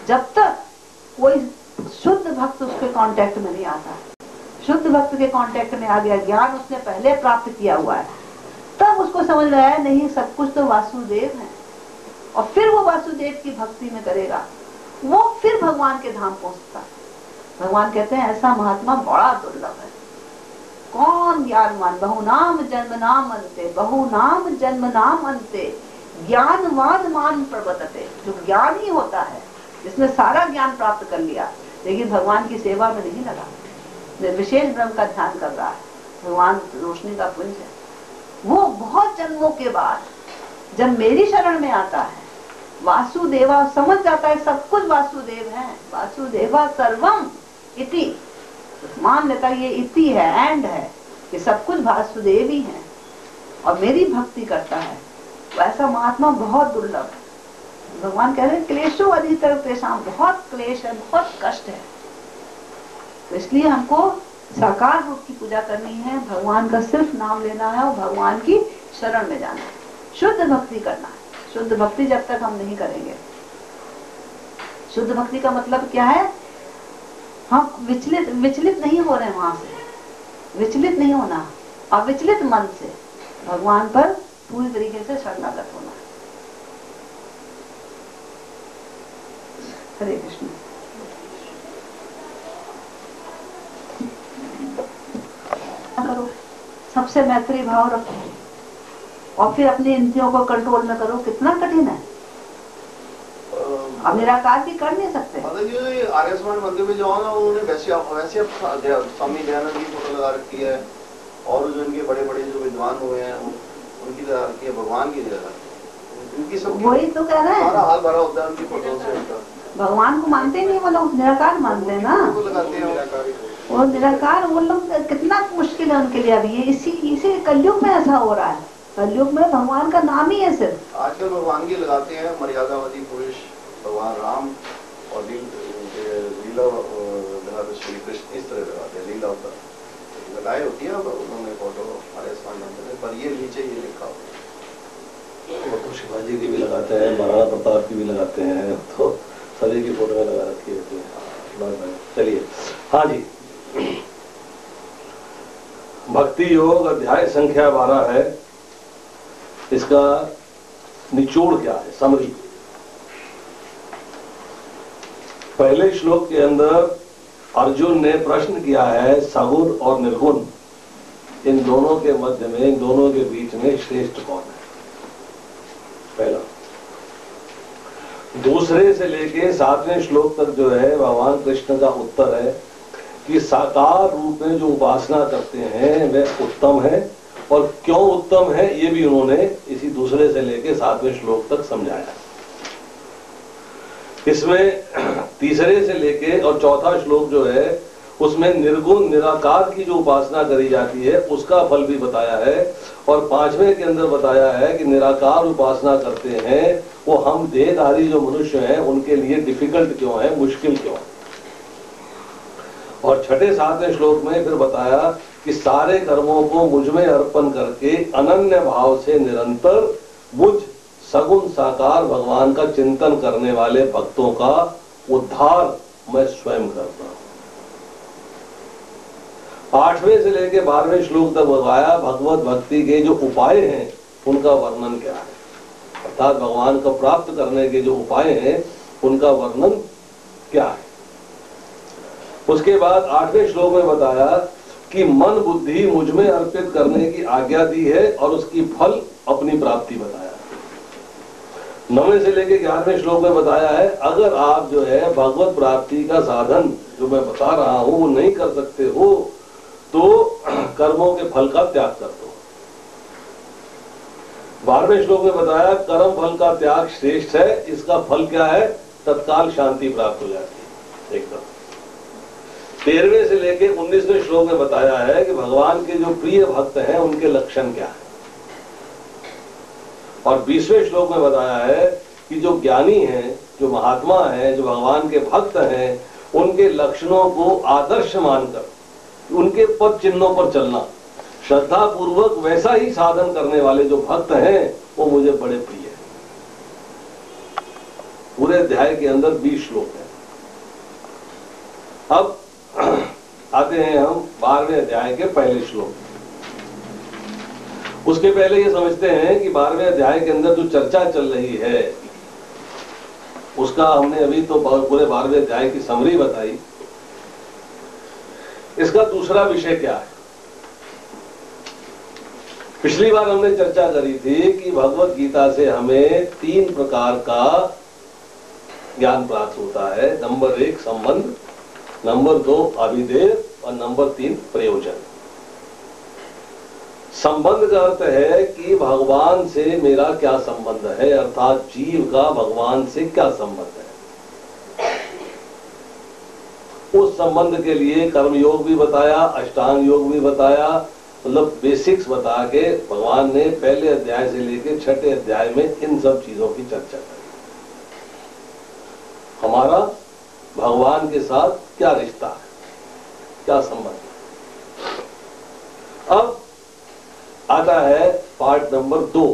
जब तक कोई शुद्ध भक्त उसके कांटेक्ट में नहीं आता, शुद्ध भक्त के कांटेक्ट में आ गया, ज्ञान उसने पहले प्राप्त किया हुआ है, तब उसको समझ रहा है नहीं सब कुछ तो वासुदेव है, और फिर वो वासुदेव की भक्ति में करेगा, वो फिर भगवान के धाम पहुंचता है। भगवान कहते हैं ऐसा महात्मा बड़ा दुर्लभ है। कौन ज्ञानवान, बहुनाम जन्म नाम अंते, बहुनाम जन्म नाम अंते ज्ञानवान मान प्रवर्तते। जो ज्ञान ही होता है, जिसने सारा ज्ञान प्राप्त कर लिया, लेकिन भगवान की सेवा में नहीं लगा, निर्विशेष ब्रह्म का ध्यान कर रहा है, भगवान रोशनी का पुंज है, वो बहुत जन्मों के बाद जब मेरी शरण में आता है, वासुदेवा समझ जाता है सब कुछ वासुदेव है, वासुदेवा सर्वम इति, मान लेता ये इति है, एंड है कि सब कुछ वासुदेव ही है और मेरी भक्ति करता है, वैसा महात्मा बहुत दुर्लभ है। भगवान कह रहे हैं क्लेशो अधिकतर क्लेशाम, बहुत क्लेश है, बहुत कष्ट है। तो इसलिए हमको साकार रूप की पूजा करनी है, भगवान का सिर्फ नाम लेना है और भगवान की शरण में जाना है, शुद्ध भक्ति करना है। शुद्ध भक्ति जब तक हम नहीं करेंगे, शुद्ध भक्ति का मतलब क्या है, हम विचलित नहीं हो रहे, वहां से विचलित नहीं होना, अविचलित मन से भगवान पर पूरी तरीके से शरणागत होना। हरे कृष्ण। करो, सबसे मैत्री भाव रखो और फिर अपनी इंद्रियों को कंट्रोल में करो। कितना कठिन है, अब निराकार भी कर नहीं सकते। ये आर्यसमान मंदिर में जाओ ना, उन्होंने वैसे स्वामी दयानंद की फोटो लगा रखी है और जो इनके बड़े बड़े जो विद्वान हुए हैं उनकी लगा रखी है, भगवान की लगा रखी है, उनकी सब वही तो कह रहे हैं, सारा हाल भरा होता है उनकी फोटो से। उनका भगवान को मानते नहीं वो लोग, निराकार मानते हैं ना, लगाते हैं वो निराकार। वो लोग कितना मुश्किल है उनके लिए अभी, ये इसी कलयुग में ऐसा हो रहा है। कलयुग में भगवान का नाम ही है सिर्फ। आजकल भगवान की लगाते हैं मर्यादावादी पुरुष, भगवान राम और लीला श्री कृष्ण इस तरह लगाते हैं, लीला लगाए होती है उन्होंने फोटो आर्यसमान मंदिर में, पर ये नीचे ये लिखा होता वो तो शिवाजी की भी लगाते हैं, महाराणा प्रताप की भी लगाते हैं, तो सभी की फोटो लगा रखी होती है। चलिए, हाँ जी, भक्ति योग अध्याय संख्या 12 है। इसका निचोड़ क्या है, समरी। पहले श्लोक के अंदर अर्जुन ने प्रश्न किया है सगुण और निर्गुण, इन दोनों के मध्य में, इन दोनों के बीच में श्रेष्ठ कौन है, पहला। दूसरे से लेके 7वें श्लोक तक जो है भगवान कृष्ण का उत्तर है कि साकार रूप में जो उपासना करते हैं वह उत्तम है, और क्यों उत्तम है ये भी उन्होंने इसी दूसरे से लेके 7वें श्लोक तक समझाया। इसमें तीसरे से लेके और चौथा श्लोक जो है उसमें निर्गुण निराकार की जो उपासना करी जाती है उसका फल भी बताया है, और 5वें के अंदर बताया है कि निराकार उपासना करते हैं वो हम देहधारी जो मनुष्य हैं उनके लिए डिफिकल्ट क्यों है, मुश्किल क्यों है। और 6ठे 7वें श्लोक में फिर बताया कि सारे कर्मों को मुझ में अर्पण करके अनन्य भाव से निरंतर मुझ सगुण साकार भगवान का चिंतन करने वाले भक्तों का उद्धार मैं स्वयं करता हूं। 8वें से लेके 12वें श्लोक तक बताया भगवत भक्ति के जो उपाय हैं उनका वर्णन क्या है, अर्थात भगवान को प्राप्त करने के जो उपाय हैं उनका वर्णन क्या है। उसके बाद 8वें श्लोक में बताया कि मन बुद्धि मुझ में अर्पित करने की आज्ञा दी है और उसकी फल अपनी प्राप्ति बताया। 9वें से लेके 11वें श्लोक में बताया है अगर आप जो है भगवत प्राप्ति का साधन जो मैं बता रहा हूं वो नहीं कर सकते हो तो कर्मों के फल का त्याग कर दो। 12वें श्लोक में बताया कर्म फल का त्याग श्रेष्ठ है, इसका फल क्या है, तत्काल शांति प्राप्त हो जाती है एकदम। 13वें से लेके 19वें श्लोक में बताया है कि भगवान के जो प्रिय भक्त हैं उनके लक्षण क्या है, और 20वें श्लोक में बताया है कि जो ज्ञानी हैं, जो महात्मा हैं, जो भगवान के भक्त हैं, उनके लक्षणों को आदर्श मानकर उनके पद चिन्हों पर चलना, श्रद्धा पूर्वक वैसा ही साधन करने वाले जो भक्त हैं वो मुझे बड़े प्रिय हैं। पूरे अध्याय के अंदर 20 श्लोक हैं। अब आते हैं हम 12वें अध्याय के पहले श्लोक। उसके पहले ये समझते हैं कि 12वें अध्याय के अंदर जो चर्चा चल रही है उसका हमने अभी तो पूरे 12वें अध्याय की समरी बताई। इसका दूसरा विषय क्या है। पिछली बार हमने चर्चा करी थी कि भगवत गीता से हमें 3 प्रकार का ज्ञान प्राप्त होता है। नंबर 1 संबंध, नंबर 2 अभिधेय और नंबर 3 प्रयोजन। संबंध का अर्थ है कि भगवान से मेरा क्या संबंध है, अर्थात जीव का भगवान से क्या संबंध है। उस संबंध के लिए कर्म योग भी बताया, अष्टांग योग भी बताया, मतलब बेसिक्स बता के भगवान ने पहले अध्याय से लेकर छठे अध्याय में इन सब चीजों की चर्चा करी। हमारा भगवान के साथ क्या रिश्ता है, क्या संबंध है। अब आता है पार्ट नंबर 2,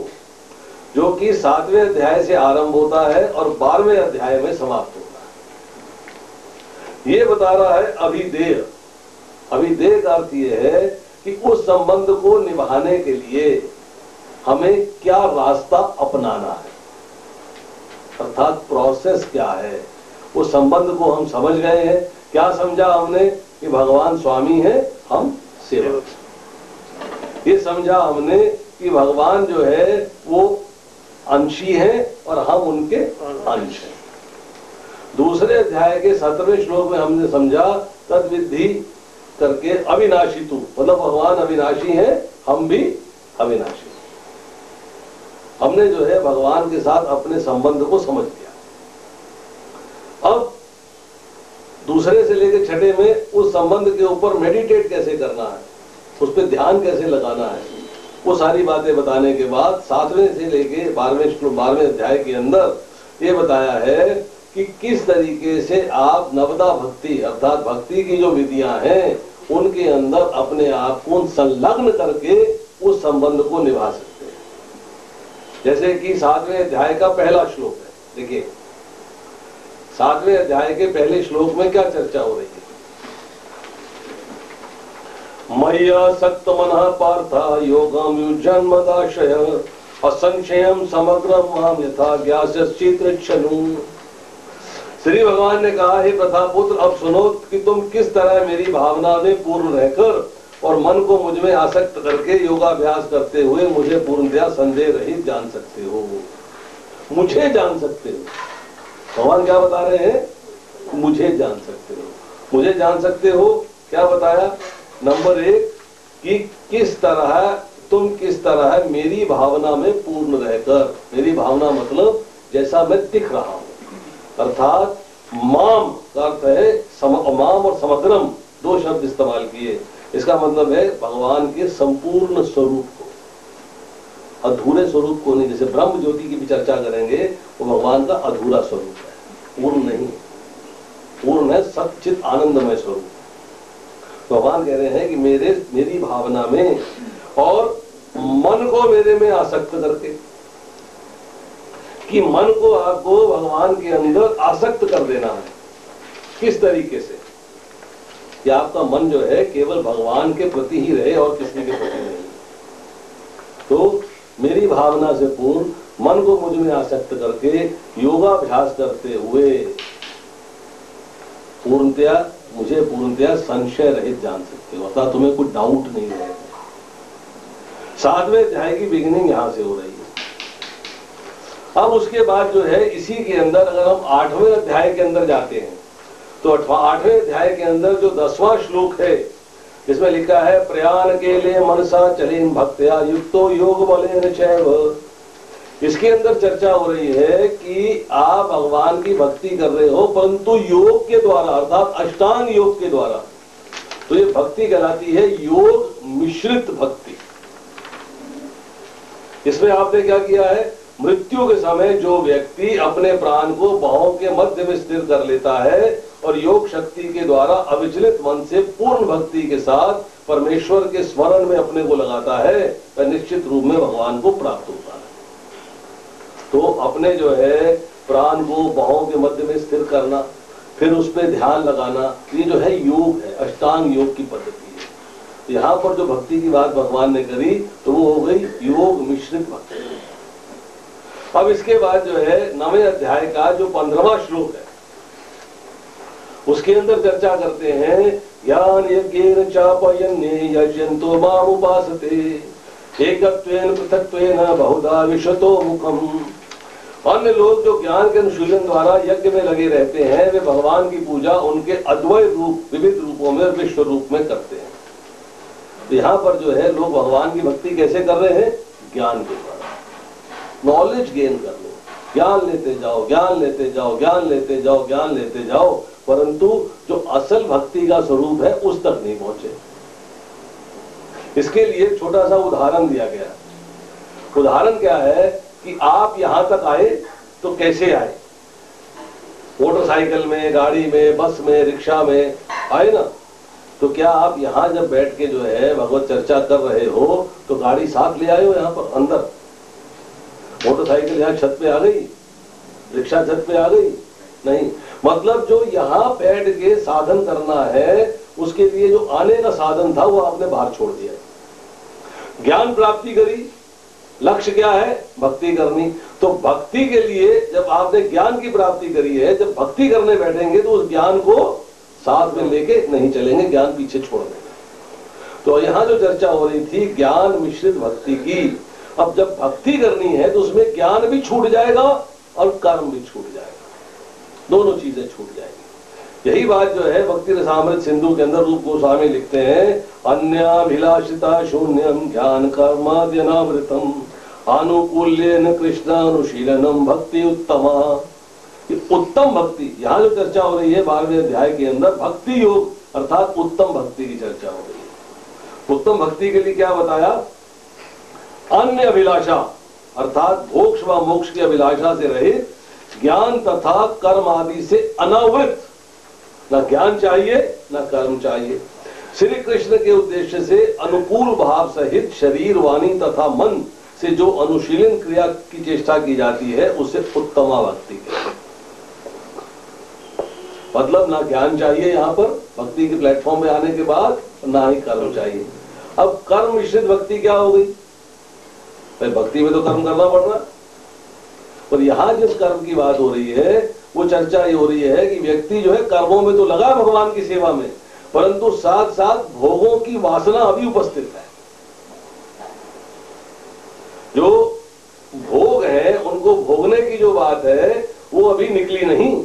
जो कि 7वें अध्याय से आरंभ होता है और 12वें अध्याय में समाप्त होता है। ये बता रहा है अभिदेय। अभिदेय का अर्थ ये है कि उस संबंध को निभाने के लिए हमें क्या रास्ता अपनाना है, अर्थात प्रोसेस क्या है। उस संबंध को हम समझ गए हैं। क्या समझा हमने कि भगवान स्वामी है, हम सेवक। ये समझा हमने कि भगवान जो है वो अंशी है और हम उनके अंश हैं। दूसरे अध्याय के 17वें श्लोक में हमने समझा तद्विधि करके अविनाशी तू, मतलब भगवान अविनाशी है, हम भी अविनाशी। हमने जो है भगवान के साथ अपने संबंध को समझ लिया। अब दूसरे से लेकर छठे में उस संबंध के ऊपर मेडिटेट कैसे करना है, उस पर ध्यान कैसे लगाना है, वो सारी बातें बताने के बाद 7वें से लेके 12वें अध्याय के अंदर ये बताया है कि किस तरीके से आप नवदा भक्ति अर्थात भक्ति की जो विधियां हैं उनके अंदर अपने आप को संलग्न करके उस संबंध को निभा सकते हैं। जैसे कि 7वें अध्याय का पहला श्लोक है। देखिए 7वें अध्याय के पहले श्लोक में क्या चर्चा हो रही है। मय्या सक्त मनः पार्थ योगम युजन्मदाशय असंशयम समग्रम माम यथा ज्ञास्यश्चित्रच्छनु। श्री भगवान ने कहा, हे प्रथापुत्र, अब सुनो कि तुम किस तरह मेरी भावना में पूर्ण रहकर और मन को मुझ में आसक्त करके योगाभ्यास करते हुए मुझे पूर्णतया संदेह रहित जान सकते हो, मुझे जान सकते हो। भगवान क्या बता रहे हैं, मुझे जान सकते हो। मुझे जान सकते हो क्या बताया, नंबर 1 कि तुम किस तरह मेरी भावना में पूर्ण रहकर, मेरी भावना मतलब जैसा मैं दिख रहा हूं, अर्थात माम का अर्थ है माम और समग्रम, 2 शब्द इस्तेमाल किए। इसका मतलब है भगवान के संपूर्ण स्वरूप को, अधूरे स्वरूप को नहीं। जैसे ब्रह्म ज्योति की भी चर्चा करेंगे, वो भगवान का अधूरा स्वरूप है, पूर्ण नहीं, पूर्ण है सच्चित आनंदमय स्वरूप। भगवान कह रहे हैं कि मेरी भावना में और मन को मेरे में आसक्त करके, कि मन को आपको भगवान के अंदर आसक्त कर देना है। किस तरीके से, कि आपका मन जो है केवल भगवान के प्रति ही रहे और किसी के प्रति नहीं। तो मेरी भावना से पूर्ण मन को मुझ में आसक्त करके योगाभ्यास करते हुए मुझे पूर्णतया संशय रहित जान सकते हो, अर्थात तुम्हें कोई डाउट नहीं रहेगा। 7वें अध्याय की बिगिनिंग यहां से हो रही है। अब उसके बाद जो है इसी के अंदर अगर हम 8वें अध्याय के अंदर जाते हैं तो 8वें अध्याय के अंदर जो 10वां श्लोक है, इसमें लिखा है प्रयाण के लिए मनसा चलेन भक्त्या युक्तो योग बलेन चैव। इसके अंदर चर्चा हो रही है कि आप भगवान की भक्ति कर रहे हो परंतु योग के द्वारा, अर्थात अष्टांग योग के द्वारा। तो ये भक्ति कहलाती है योग मिश्रित भक्ति। इसमें आपने क्या किया है, मृत्यु के समय जो व्यक्ति अपने प्राण को बाहों के मध्य में स्थिर कर लेता है और योग शक्ति के द्वारा अविचलित मन से पूर्ण भक्ति के साथ परमेश्वर के स्मरण में अपने को लगाता है, वह निश्चित रूप में भगवान को प्राप्त होता है। तो अपने जो है प्राण को बाहों के मध्य में स्थिर करना, फिर उस पर ध्यान लगाना, ये जो है योग है, अष्टांग योग की पद्धति है। यहाँ पर जो भक्ति की बात भगवान ने करी तो वो हो गई योग मिश्रित भक्ति। अब इसके बाद जो है 9वें अध्याय का जो 15वां श्लोक है उसके अंदर चर्चा करते हैं ज्ञान यज्ञेन चापयन्ये यजन्तो माम उपासते एकत्वेन पृथक्त्वेन बहुधा विशतो मुखम। अन्य लोग जो ज्ञान के अनुशीलन द्वारा यज्ञ में लगे रहते हैं वे भगवान की पूजा उनके अद्वैत रूप विविध रूपों में विश्व रूप में करते हैं। तो यहाँ पर जो है लोग भगवान की भक्ति कैसे कर रहे हैं? ज्ञान के द्वारा, नॉलेज गेन कर लो, ज्ञान लेते जाओ, ज्ञान लेते जाओ, ज्ञान लेते जाओ, ज्ञान लेते जाओ, परंतु जो असल भक्ति का स्वरूप है उस तक नहीं पहुंचे। इसके लिए छोटा सा उदाहरण दिया गया। उदाहरण क्या है कि आप यहां तक आए तो कैसे आए? मोटरसाइकिल में, गाड़ी में, बस में, रिक्शा में आए ना, तो क्या आप यहां जब बैठ के जो है भगवत चर्चा कर रहे हो तो गाड़ी साथ ले आए हो? यहां पर अंदर मोटरसाइकिल यहां छत पे आ गई, रिक्शा छत पे आ गई? नहीं। मतलब जो यहां बैठ के साधन करना है उसके लिए जो आने का साधन था वो आपने बाहर छोड़ दिया। ज्ञान प्राप्ति करी, लक्ष्य क्या है? भक्ति करनी। तो भक्ति के लिए जब आपने ज्ञान की प्राप्ति करी है, जब भक्ति करने बैठेंगे तो उस ज्ञान को साथ में लेके नहीं चलेंगे, ज्ञान पीछे छोड़ देंगे। तो यहाँ जो चर्चा हो रही थी ज्ञान मिश्रित भक्ति की, अब जब भक्ति करनी है तो उसमें ज्ञान भी छूट जाएगा और कर्म भी छूट जाएगा, दोनों चीजें छूट जाएंगी। यही बात जो है भक्ति रसामृत सिंधु के अंदर रूप गोस्वामी लिखते हैं, अन्याभिलाषिता शून्यम ज्ञान कर्माद्यनावृतम आनुकूल्येन कृष्णानुशीलनम भक्ति उत्तमा। उत्तम भक्ति, यहाँ जो चर्चा हो रही है 12वें अध्याय के अंदर भक्ति योग अर्थात उत्तम भक्ति की चर्चा हो रही है। उत्तम भक्ति के लिए क्या बताया? अन्य अभिलाषा अर्थात मोक्ष व मोक्ष की अभिलाषा से रहित, ज्ञान तथा कर्म आदि से अनावृत, न ज्ञान चाहिए न कर्म चाहिए, श्री कृष्ण के उद्देश्य से अनुकूल भाव सहित शरीर, वाणी तथा मन से जो अनुशीलन क्रिया की चेष्टा की जाती है उसे उत्तमा भक्ति कहते हैं। मतलब ना ज्ञान चाहिए यहाँ पर भक्ति के प्लेटफॉर्म में आने के बाद, ना ही कर्म चाहिए। अब कर्म मिश्रित भक्ति क्या हो गई? भक्ति में तो कर्म करना पड़ रहा, पर यहां जिस कर्म की बात हो रही है वो चर्चा ये हो रही है कि व्यक्ति जो है कर्मों में तो लगा भगवान की सेवा में, परंतु साथ साथ भोगों की वासना अभी उपस्थित है। जो भोग है उनको भोगने की जो बात है वो अभी निकली नहीं।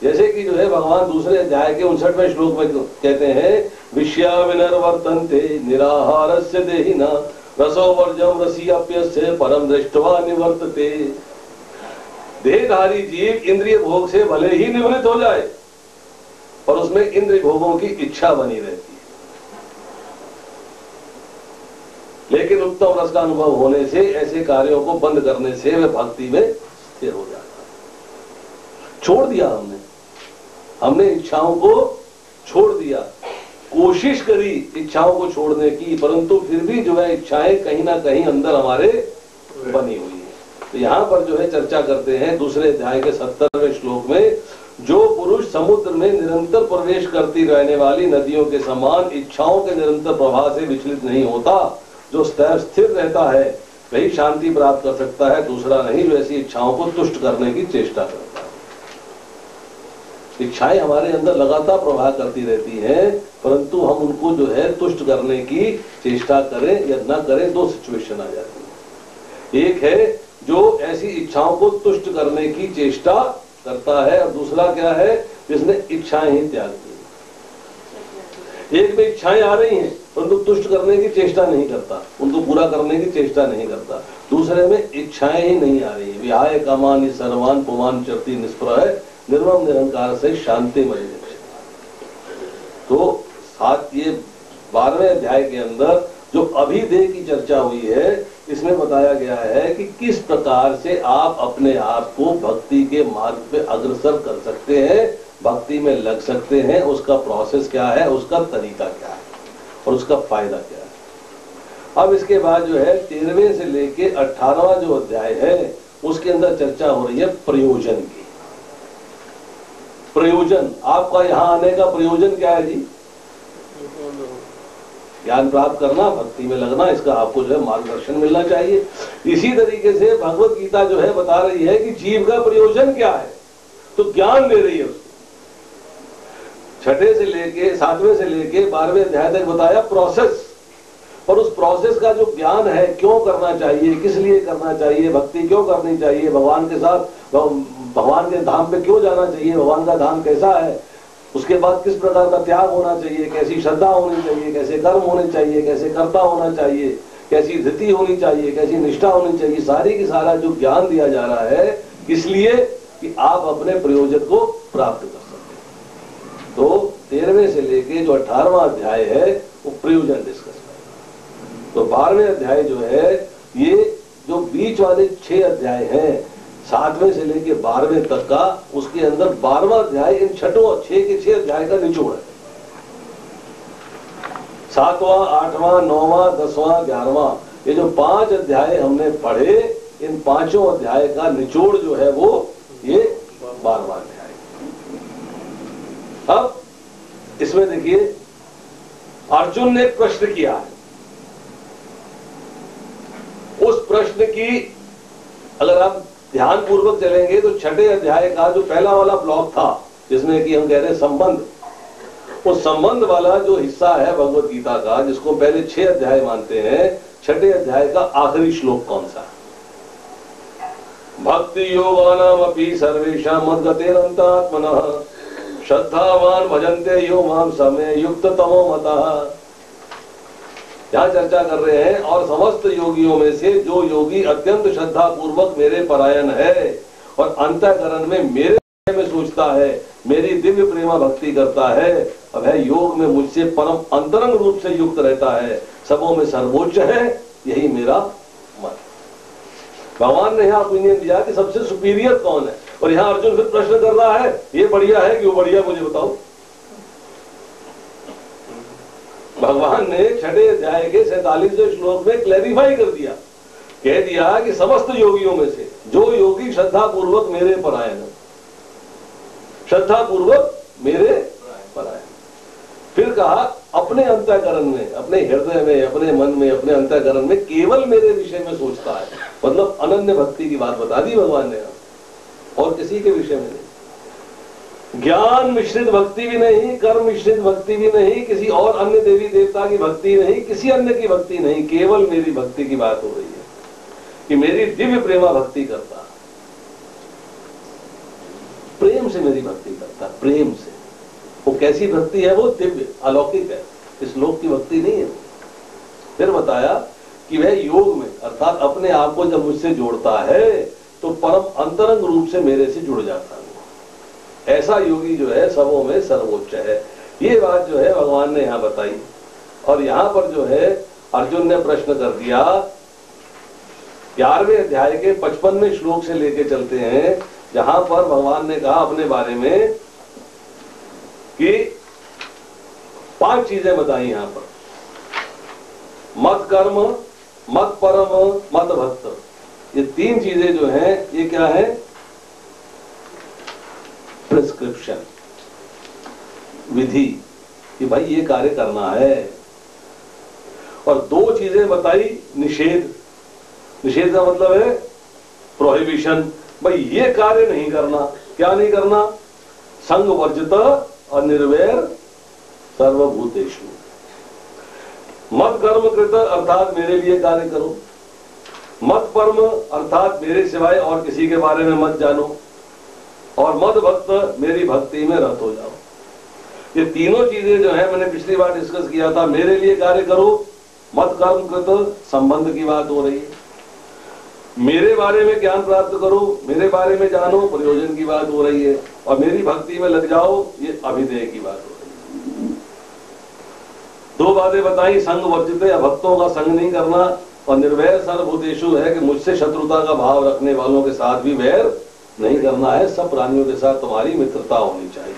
जैसे कि जो है भगवान दूसरे अध्याय के 59वें श्लोक में कहते हैं, विषया विनर्वर्तन्ते निराहारस्य देहिना रसो वर्जम रसियाप्यस्य परम दृष्ट्वा निवर्तते। देहधारी जीव इंद्रिय भोग से भले ही निवृत्त हो जाए पर उसमें इंद्रिय भोगों की इच्छा बनी रहती है, लेकिन उत्तम रस का अनुभव होने से ऐसे कार्यों को बंद करने से वह भक्ति में स्थिर हो जाता है। छोड़ दिया हमने इच्छाओं को छोड़ दिया, कोशिश करी इच्छाओं को छोड़ने की, परंतु फिर भी जो है इच्छाएं कहीं ना कहीं अंदर हमारे बनी हुई है। तो यहाँ पर जो है चर्चा करते हैं दूसरे अध्याय के 70वें श्लोक में, जो पुरुष समुद्र में निरंतर प्रवेश करती रहने वाली नदियों के समान इच्छाओं के निरंतर प्रवाह से विचलित नहीं होता, जो स्थिर रहता है वही शांति प्राप्त कर सकता है, दूसरा नहीं जो ऐसी इच्छाओं को तुष्ट करने की चेष्टा करता है। इच्छाएं हमारे अंदर लगातार प्रवाह करती रहती हैं, परंतु हम उनको जो है तुष्ट करने की चेष्टा करें या न करें, दो सिचुएशन आ जाती है। एक है जो ऐसी इच्छाओं को तुष्ट करने की चेष्टा करता है और दूसरा क्या है, जिसने इच्छाएं ही त्याग दी। एक में इच्छाएं आ रही हैं परंतु तुष्ट करने की चेष्टा नहीं करता, उनको पूरा करने की चेष्टा नहीं करता। दूसरे में इच्छाएं ही नहीं आ रही है, विहाय कामानि सर्वान् पुमान् चरति निष्प्रह निर्मम निरंकार से शांति मय। तो साथ ये 12वें अध्याय के अंदर जो अभिदेह की चर्चा हुई है इसमें बताया गया है कि किस प्रकार से आप अपने आप को भक्ति के मार्ग पे अग्रसर कर सकते हैं, भक्ति में लग सकते हैं, उसका प्रोसेस क्या है, उसका तरीका क्या है और उसका फायदा क्या है। अब इसके बाद जो है 13वें से लेके 18वां जो अध्याय है उसके अंदर चर्चा हो रही है प्रयोजन की। प्रयोजन, आपका यहाँ आने का प्रयोजन क्या है जी? ज्ञान प्राप्त करना, भक्ति में लगना, इसका आपको जो है मार्गदर्शन मिलना चाहिए। इसी तरीके से भगवत गीता जो है बता रही है कि जीव का प्रयोजन क्या है, तो ज्ञान दे रही है उसको। 6ठे से लेके 7वें से लेके 12वें अध्याय तक बताया प्रोसेस, और उस प्रोसेस का जो ज्ञान है, क्यों करना चाहिए, किस लिए करना चाहिए, भक्ति क्यों करनी चाहिए, भगवान के साथ भगवान के धाम पे क्यों जाना चाहिए, भगवान का धाम कैसा है, उसके बाद किस प्रकार का त्याग होना चाहिए, कैसी श्रद्धा होनी चाहिए, कैसे कर्म होने चाहिए, कैसे कर्ता होना चाहिए, कैसी धृति होनी चाहिए, कैसी निष्ठा होनी चाहिए, सारी की सारा जो ज्ञान दिया जा रहा है इसलिए कि आप अपने प्रयोजन को प्राप्त कर सकें। तो 13वें से लेके जो 18वां अध्याय है वो प्रयोजन डिस्कस करेगा। तो 12वें अध्याय जो है, ये जो बीच वाले 6 अध्याय हैं 7वें से लेके 12वें तक का, उसके अंदर 12वां अध्याय इन 6 के 6 अध्याय का निचोड़ है। 7वां, 8वां, 9वां, 10वां, 11वां, ये जो 5 अध्याय हमने पढ़े, इन 5 अध्याय का निचोड़ जो है वो ये 12वां अध्याय। अब इसमें देखिए, अर्जुन ने एक प्रश्न किया है। उस प्रश्न की अगर आप ध्यान पूर्वक चलेंगे तो 6ठे अध्याय का जो पहला वाला ब्लॉक था, जिसमें कि हम कह रहे हैं संबंध, उस संबंध वाला जो हिस्सा है भगवत गीता का, जिसको पहले 6 अध्याय मानते हैं, 6ठे अध्याय का आखिरी श्लोक कौन सा है? भक्ति योगानामपि सर्वेषां मद्गतेरन्तात्मनः श्रद्धावान भजन्ते यो मां समे युक्त तमो मतः। यहां चर्चा कर रहे हैं, और समस्त योगियों में से जो योगी अत्यंत श्रद्धा पूर्वक मेरे परायण है और अंतःकरण में मेरे बारे में सोचता है, मेरी दिव्य प्रेमा भक्ति करता है, अब है योग में मुझसे परम अंतरंग रूप से युक्त रहता है, सबों में सर्वोच्च है, यही मेरा मत। भगवान ने यहाँ ओपिनियन दिया कि सबसे सुपीरियर कौन है, और यहाँ अर्जुन फिर प्रश्न कर रहा है, ये बढ़िया है कि वो बढ़िया, मुझे बताओ। भगवान ने 6ठे अध्याय के 47वें श्लोक में क्लैरिफाई कर दिया, कह दिया कि समस्त योगियों में से जो योगी श्रद्धा पूर्वक मेरे परायण, श्रद्धा पूर्वक मेरे परायण, फिर कहा अपने अंतःकरण में, अपने हृदय में, अपने मन में, अपने अंतःकरण में केवल मेरे विषय में सोचता है, मतलब अनन्य भक्ति की बात बता दी भगवान ने, और किसी के विषय में नहीं। ज्ञान मिश्रित भक्ति भी नहीं, कर्म मिश्रित भक्ति भी नहीं, किसी और अन्य देवी देवता की भक्ति नहीं, किसी अन्य की भक्ति नहीं, केवल मेरी भक्ति की बात हो रही है कि मेरी दिव्य प्रेमा भक्ति करता, प्रेम से मेरी भक्ति करता, प्रेम से। वो कैसी भक्ति है? वो दिव्य अलौकिक है, इस लोक की भक्ति नहीं है। फिर बताया कि वह योग में, अर्थात अपने आप को जब मुझसे जोड़ता है तो परम अंतरंग रूप से मेरे से जुड़ जाता है। ऐसा योगी जो है सबों में सर्वोच्च है। ये बात जो है भगवान ने यहां बताई, और यहां पर जो है अर्जुन ने प्रश्न कर दिया। 11वें अध्याय के 55वें श्लोक से लेके चलते हैं, जहां पर भगवान ने कहा अपने बारे में कि 5 चीजें बताई यहां पर, मत कर्म, मत परम, मत भक्त। ये 3 चीजें जो हैं, ये क्या है? प्रिस्क्रिप्शन, विधि, कि भाई ये कार्य करना है। और 2 चीजें बताई, निषेध। निषेध का मतलब है प्रोहिबिशन, भाई ये कार्य नहीं करना। क्या नहीं करना? संग वर्जित और निर्वैर सर्वभूतेषु। मत कर्म कृत, अर्थात मेरे लिए कार्य करो। मत परम, अर्थात मेरे सिवाय और किसी के बारे में मत जानो। और मद भक्त, मेरी भक्ति में रत हो जाओ। ये तीनों चीजें जो है, मैंने पिछली बार डिस्कस किया था, मेरे लिए कार्य करो, मत कर्म कृत, संबंध की बात हो रही है। मेरे बारे में ज्ञान प्राप्त करो, मेरे बारे में जानो, प्रयोजन की बात हो रही है। और मेरी भक्ति में लग जाओ, ये अभिधेय की बात हो रही है। 2 बातें बताई, संग वर्जित है, भक्तों का संग नहीं करना, और निर्वैर सर्वभूतेषु है कि मुझसे शत्रुता का भाव रखने वालों के साथ भी वैर नहीं करना है, सब प्राणियों के साथ तुम्हारी मित्रता होनी चाहिए।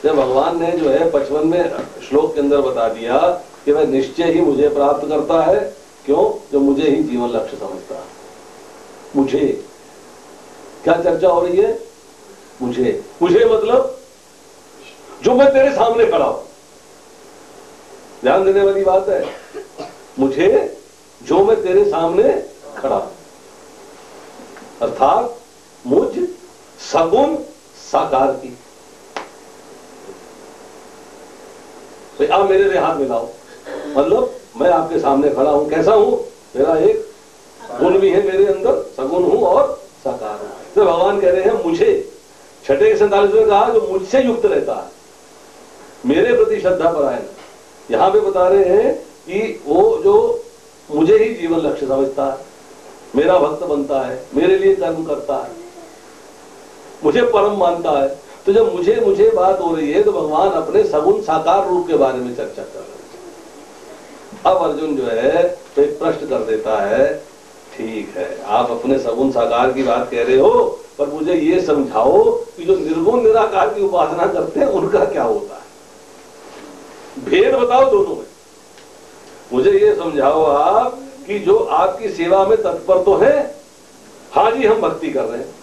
जब भगवान ने जो है 55वें श्लोक के अंदर बता दिया कि वह निश्चय ही मुझे प्राप्त करता है, क्यों? जो मुझे ही जीवन लक्ष्य समझता है। मुझे क्या चर्चा हो रही है? मुझे मतलब जो मैं तेरे सामने खड़ा हूं, ध्यान देने वाली बात है। मुझे, जो मैं तेरे सामने खड़ा हूं, अर्थात मुझ सगुण साकार की। तो आप मेरे लिए हाथ मिलाओ, मतलब मैं आपके सामने खड़ा हूं। कैसा हूं? मेरा एक गुण भी है मेरे अंदर, सगुण हूं और साकार हूं। तो भगवान कह रहे हैं मुझे छठे के 47 में कहा जो मुझसे युक्त रहता है, मेरे प्रति श्रद्धा परायण। यहां पे बता रहे हैं कि वो जो मुझे ही जीवन लक्ष्य समझता है, मेरा भक्त बनता है, मेरे लिए कर्म करता है, मुझे परम मानता है। तो जब मुझे मुझे बात हो रही है तो भगवान अपने सगुण साकार रूप के बारे में चर्चा कर रहे हैं। अब अर्जुन जो है तो एक प्रश्न कर देता है, ठीक है आप अपने सगुण साकार की बात कह रहे हो, पर मुझे ये समझाओ कि जो निर्गुण निराकार की उपासना करते हैं उनका क्या होता है, भेद बताओ दोनों में। मुझे ये समझाओ आप कि जो आपकी सेवा में तत्पर तो है, हाँ जी हम भक्ति कर रहे हैं,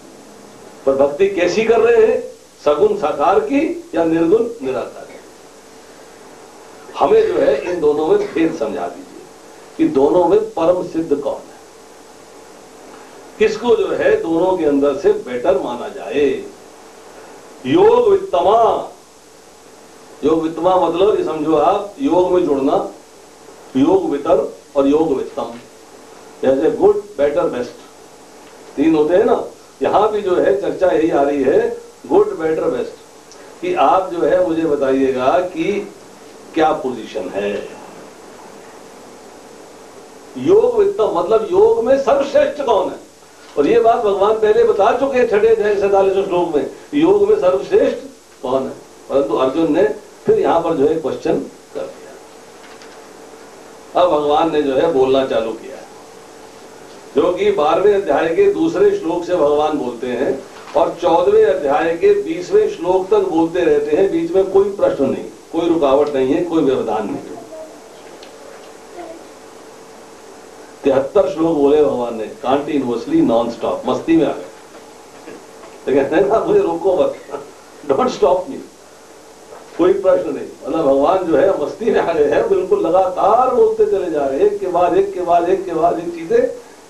पर भक्ति कैसी कर रहे हैं, सगुण साकार की या निर्गुण निराकार की? हमें जो है इन दोनों में भेद समझा दीजिए कि दोनों में परम सिद्ध कौन है, किसको जो है दोनों के अंदर से बेटर माना जाए। योग वित्तमा, योग वित्तमा मतलब ये समझो आप योग में जुड़ना, योग वितर और योग वित्तम, जैसे गुड बेटर बेस्ट तीन होते हैं ना, यहां भी जो है चर्चा यही आ रही है गुड बेटर बेस्ट, कि आप जो है मुझे बताइएगा कि क्या पोजीशन है। योग वित्तम मतलब योग में सर्वश्रेष्ठ कौन है, और ये बात भगवान पहले बता चुके हैं छठे अध्याय 47 श्लोक में, योग में सर्वश्रेष्ठ कौन है, परंतु अर्जुन ने फिर यहां पर जो है क्वेश्चन कर दिया। अब भगवान ने जो है बोलना चालू किया, जो कि 12वें अध्याय के दूसरे श्लोक से भगवान बोलते हैं और 14वें अध्याय के 20वें श्लोक तक बोलते रहते हैं, बीच में कोई प्रश्न नहीं, कोई रुकावट नहीं है, कोई व्यवधान नहीं है। 73 श्लोक बोले भगवान ने कंटिन्यूअसली नॉन स्टॉप, मस्ती में आ गए, तो कहते हैं ना मुझे रोको मत, डोंट स्टॉप मी, कोई प्रश्न नहीं, मतलब भगवान जो है मस्ती में आ गए हैं, बिल्कुल लगातार बोलते चले जा रहे हैं, एक के बाद एक के बाद एक के बाद एक चीजें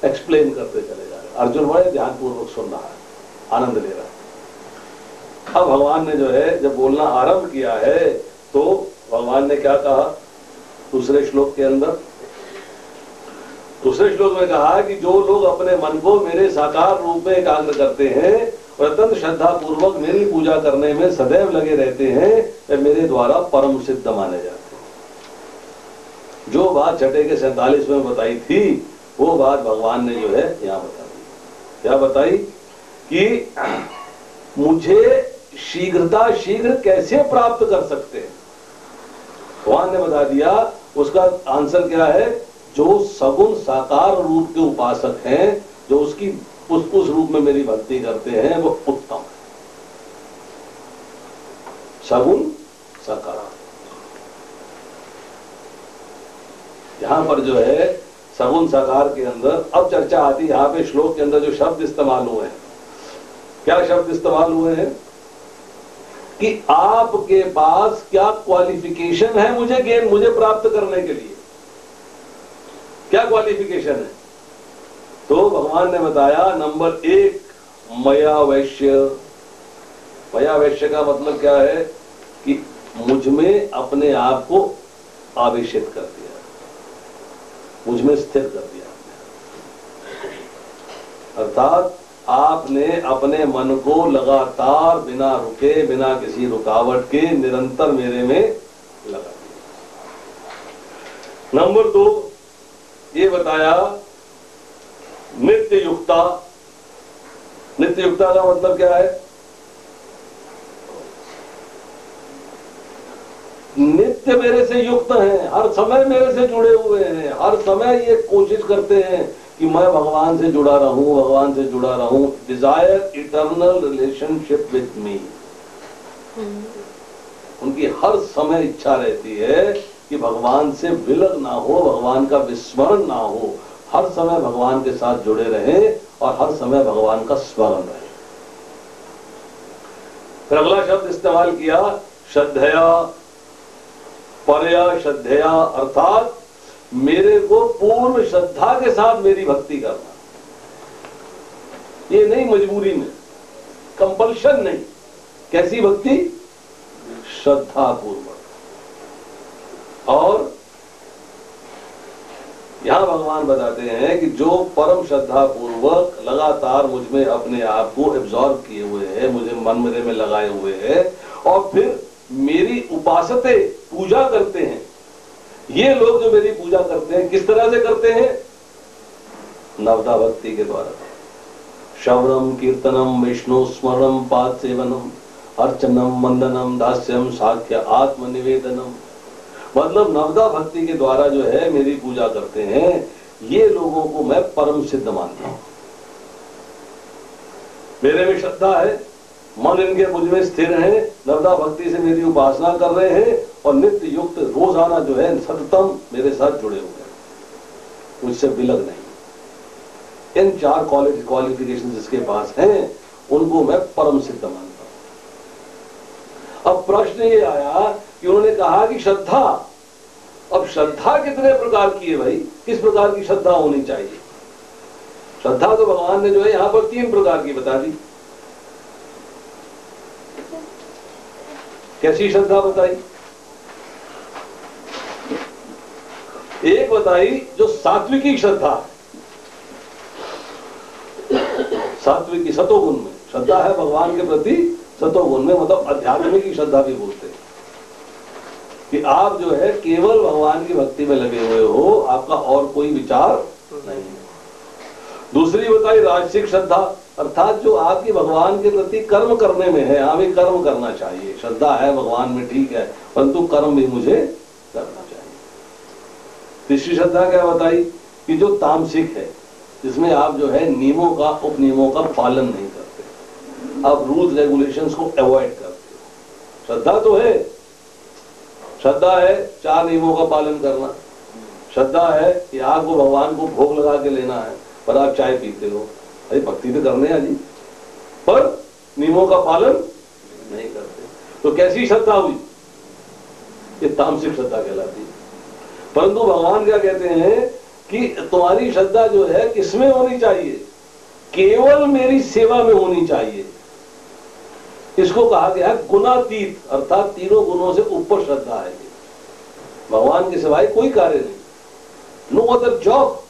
एक्सप्लेन करते चले जा रहे हैं। अर्जुन बड़े ध्यानपूर्वक सुन रहा है, आनंद ले रहा है। अब भगवान ने जो है जब बोलना आरंभ किया है तो भगवान ने क्या कहा दूसरे श्लोक के अंदर, दूसरे श्लोक में कहा कि जो लोग अपने मन को मेरे साकार रूप में एकाग्र करते हैं और अत्यंत श्रद्धा पूर्वक मेरी पूजा करने में सदैव लगे रहते हैं, वे मेरे द्वारा परम सिद्ध माने जाते हैं। जो बात छठे के 47 में बताई थी वो बात भगवान ने जो है यहां बता दी। क्या बताई कि मुझे शीघ्रता शीघ्र कैसे प्राप्त कर सकते हैं, भगवान ने बता दिया। उसका आंसर क्या है, जो सगुण साकार रूप के उपासक हैं, जो उसकी उस रूप में मेरी भक्ति करते हैं, वो उत्तम है। सगुण साकार, यहां पर जो है सगुण साकार के अंदर अब चर्चा आती है। यहां पे श्लोक के अंदर जो शब्द इस्तेमाल हुए हैं, क्या शब्द इस्तेमाल हुए हैं कि आपके पास क्या क्वालिफिकेशन है मुझे प्राप्त करने के लिए, क्या क्वालिफिकेशन है? तो भगवान ने बताया नंबर 1 मया वैश्य। मया वैश्य का मतलब क्या है कि मुझ में अपने आप को आवेशित कर दिया, मुझ में स्थिर कर दिया, अर्थात आपने अपने मन को लगातार बिना रुके बिना किसी रुकावट के निरंतर मेरे में लगा दिया। नंबर 2 ये बताया नित्य युक्ता। नित्य युक्ता का मतलब क्या है, नित्य मेरे से युक्त हैं, हर समय मेरे से जुड़े हुए हैं, हर समय ये कोशिश करते हैं कि मैं भगवान से जुड़ा रहूं, भगवान से जुड़ा रहूं। Desire eternal relationship with me, उनकी हर समय इच्छा रहती है कि भगवान से विलग ना हो, भगवान का विस्मरण ना हो, हर समय भगवान के साथ जुड़े रहें और हर समय भगवान का स्मरण रहे। फिर अगला शब्द इस्तेमाल किया श्रद्धया परया श्रद्धया, अर्थात मेरे को पूर्ण श्रद्धा के साथ मेरी भक्ति करना। ये नहीं मजबूरी में, कंपल्शन नहीं। कैसी भक्ति? श्रद्धा पूर्वक। और यहाँ भगवान बताते हैं कि जो परम श्रद्धा पूर्वक लगातार मुझ में अपने आप को एब्जॉर्ब किए हुए है, मुझे मन मेरे में लगाए हुए है और फिर मेरी उपासते पूजा करते हैं, ये लोग जो मेरी पूजा करते हैं किस तरह से करते हैं? नवदा भक्ति के द्वारा। श्रवणम कीर्तनम विष्णु स्मरणम पाद सेवनम अर्चनम वंदनम दास्यम साख्य आत्मनिवेदनम, मतलब नवदा भक्ति के द्वारा जो है मेरी पूजा करते हैं, ये लोगों को मैं परम सिद्ध मानता हूं। मेरे में श्रद्धा है, मन इनके मुझ में स्थिर है, नवदा भक्ति से मेरी उपासना कर रहे हैं और नित्य युक्त रोजाना जो है सततम मेरे साथ जुड़े हुए हैं, मुझसे विलग नहीं। इन 4 क्वालिफिकेशन जिसके पास हैं उनको मैं परम सिद्ध मानता हूं। अब प्रश्न ये आया कि उन्होंने कहा कि श्रद्धा, अब श्रद्धा कितने प्रकार की है भाई, किस प्रकार की श्रद्धा होनी चाहिए? श्रद्धा तो भगवान ने जो है यहां पर 3 प्रकार की बता दी। कैसी श्रद्धा बताई? एक बताई जो सात्विकी श्रद्धा, सात्विकी सतोगुण में श्रद्धा है भगवान के प्रति, सतोगुण में मतलब अध्यात्म की श्रद्धा भी बोलते हैं कि आप जो है केवल भगवान की भक्ति में लगे हुए हो, आपका और कोई विचार नहीं है। दूसरी बताई राजसिक श्रद्धा, अर्थात जो आपकी भगवान के प्रति कर्म करने में है, हमें कर्म करना चाहिए, श्रद्धा है भगवान में ठीक है, परंतु कर्म भी मुझे करना चाहिए। तीसरी श्रद्धा क्या बताई कि जो तामसिक है, जिसमें आप जो है नियमों का उपनियमों का पालन नहीं करते, आप रूल्स रेगुलेशंस को अवॉइड करते हो। श्रद्धा तो है, श्रद्धा है 4 नियमों का पालन करना, श्रद्धा है कि आपको भगवान को भोग लगा के लेना है, पर आप चाय पीते हो, अरे भक्ति तो करने हैं जी, पर नियमों का पालन नहीं करते, तो कैसी श्रद्धा हुई? ये तामसिक श्रद्धा कहलाती है। परंतु भगवान क्या कहते हैं कि तुम्हारी श्रद्धा जो है किसमें होनी चाहिए? केवल मेरी सेवा में होनी चाहिए। इसको कहा गया है गुणातीत, अर्थात तीनों गुणों से ऊपर श्रद्धा है। भगवान के सिवाय कोई कार्य नहीं, नो अदर जॉब।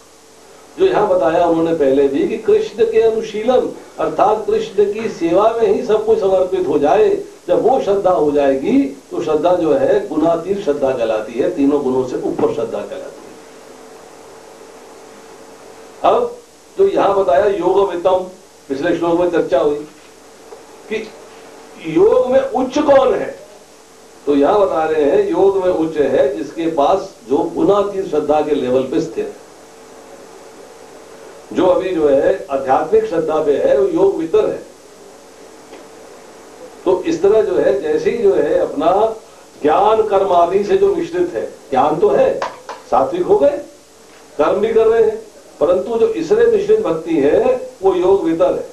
जो यहां बताया उन्होंने पहले भी कि कृष्ण के अनुशीलन, अर्थात कृष्ण की सेवा में ही सब कुछ समर्पित हो जाए, जब वो श्रद्धा हो जाएगी तो श्रद्धा जो है गुणातीत श्रद्धा कहलाती है, तीनों गुणों से ऊपर श्रद्धा कहलाती है। अब जो यहां बताया योगवितम, पिछले श्लोक में चर्चा हुई कि योग में उच्च कौन है, तो यहां बता रहे हैं योग में उच्च है जिसके पास जो गुणातीत श्रद्धा के लेवल पे स्थित है। जो अभी जो है आध्यात्मिक श्रद्धा पे है वो योग वितर है। तो इस तरह जो है जैसे ही जो है अपना ज्ञान कर्म आदि से जो मिश्रित है, ज्ञान तो है, सात्विक हो गए, कर्म भी कर रहे हैं, परंतु जो इससे मिश्रित भक्ति है वो योग वितर है।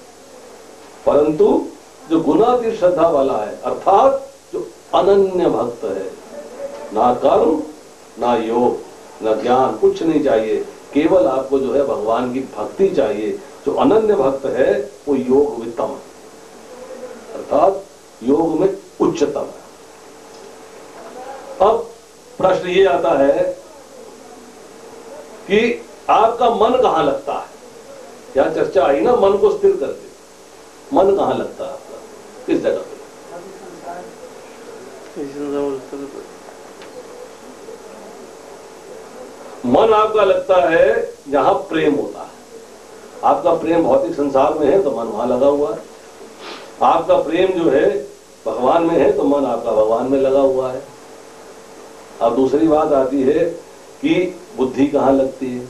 परंतु जो गुणातीत श्रद्धा वाला है, अर्थात जो अनन्य भक्त है, ना कर्म ना योग ना ज्ञान, कुछ नहीं चाहिए, केवल आपको जो है भगवान की भक्ति चाहिए, जो अनन्य भक्त है वो योग वित्तम है, अर्थात योग में उच्चतम है। अब प्रश्न ये आता है कि आपका मन कहां लगता है? यहां चर्चा आई ना मन को स्थिर करके, मन कहां लगता है आपका, किस जगह पे? मन आपका लगता है जहां प्रेम होता है। आपका प्रेम भौतिक संसार में है तो मन वहां लगा हुआ है, आपका प्रेम जो है भगवान में है तो मन आपका भगवान में लगा हुआ है। अब दूसरी बात आती है कि बुद्धि कहां लगती है?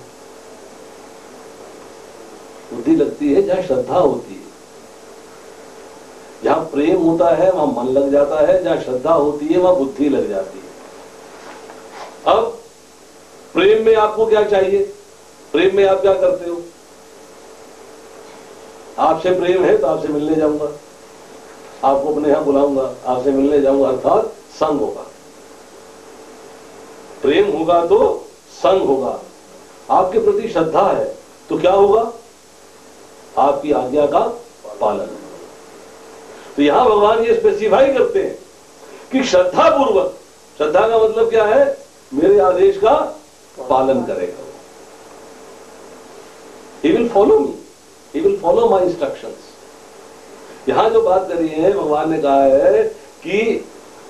बुद्धि लगती है जहां श्रद्धा होती है। जहां प्रेम होता है वहां मन लग जाता है, जहां श्रद्धा होती है वहां बुद्धि लग जाती है। अब प्रेम में आपको क्या चाहिए? प्रेम में आप क्या करते हो? आपसे प्रेम है तो आपसे मिलने जाऊंगा, आपको अपने यहां बुलाऊंगा, आपसे मिलने जाऊंगा, अर्थात संग होगा। प्रेम होगा तो संग होगा। आपके प्रति श्रद्धा है तो क्या होगा? आपकी आज्ञा का पालन। तो यहां भगवान ये स्पेसिफाई करते हैं कि श्रद्धा पूर्वक, श्रद्धा का मतलब क्या है? मेरे आदेश का पालन करेगा। Follow me, he will follow my instructions. यहां जो बात करी है, भगवान ने कहा है कि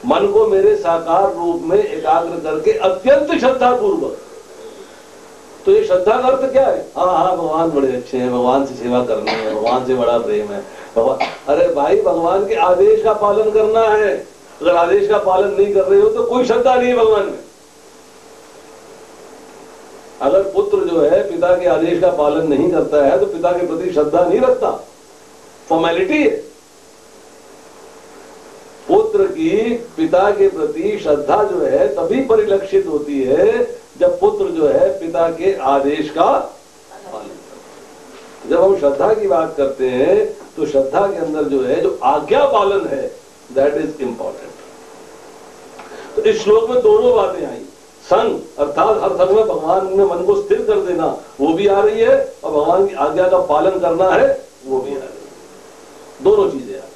मन को मेरे साकार रूप में एकाग्र करके अत्यंत श्रद्धा पूर्वक। तो ये श्रद्धा का अर्थ क्या है? हाँ हाँ भगवान बड़े अच्छे हैं, भगवान से सेवा करनी है, भगवान से बड़ा प्रेम है, भगवान। अरे भाई, भगवान के आदेश का पालन करना है। अगर आदेश का पालन नहीं कर रहे हो तो कोई श्रद्धा नहीं है भगवान में। अगर पुत्र जो है पिता के आदेश का पालन नहीं करता है तो पिता के प्रति श्रद्धा नहीं रखता, फॉर्मेलिटी है। पुत्र की पिता के प्रति श्रद्धा जो है तभी परिलक्षित होती है जब पुत्र जो है पिता के आदेश का पालन करता है। जब हम श्रद्धा की बात करते हैं तो श्रद्धा के अंदर जो है, जो आज्ञा पालन है, दैट इज इंपॉर्टेंट। तो इस श्लोक में दोनों बातें आई, संग अर्थात हर संग में भगवान में मन को स्थिर कर देना वो भी आ रही है, और भगवान की आज्ञा का पालन करना है वो भी आ रही है। दोनों चीजें आ रही है।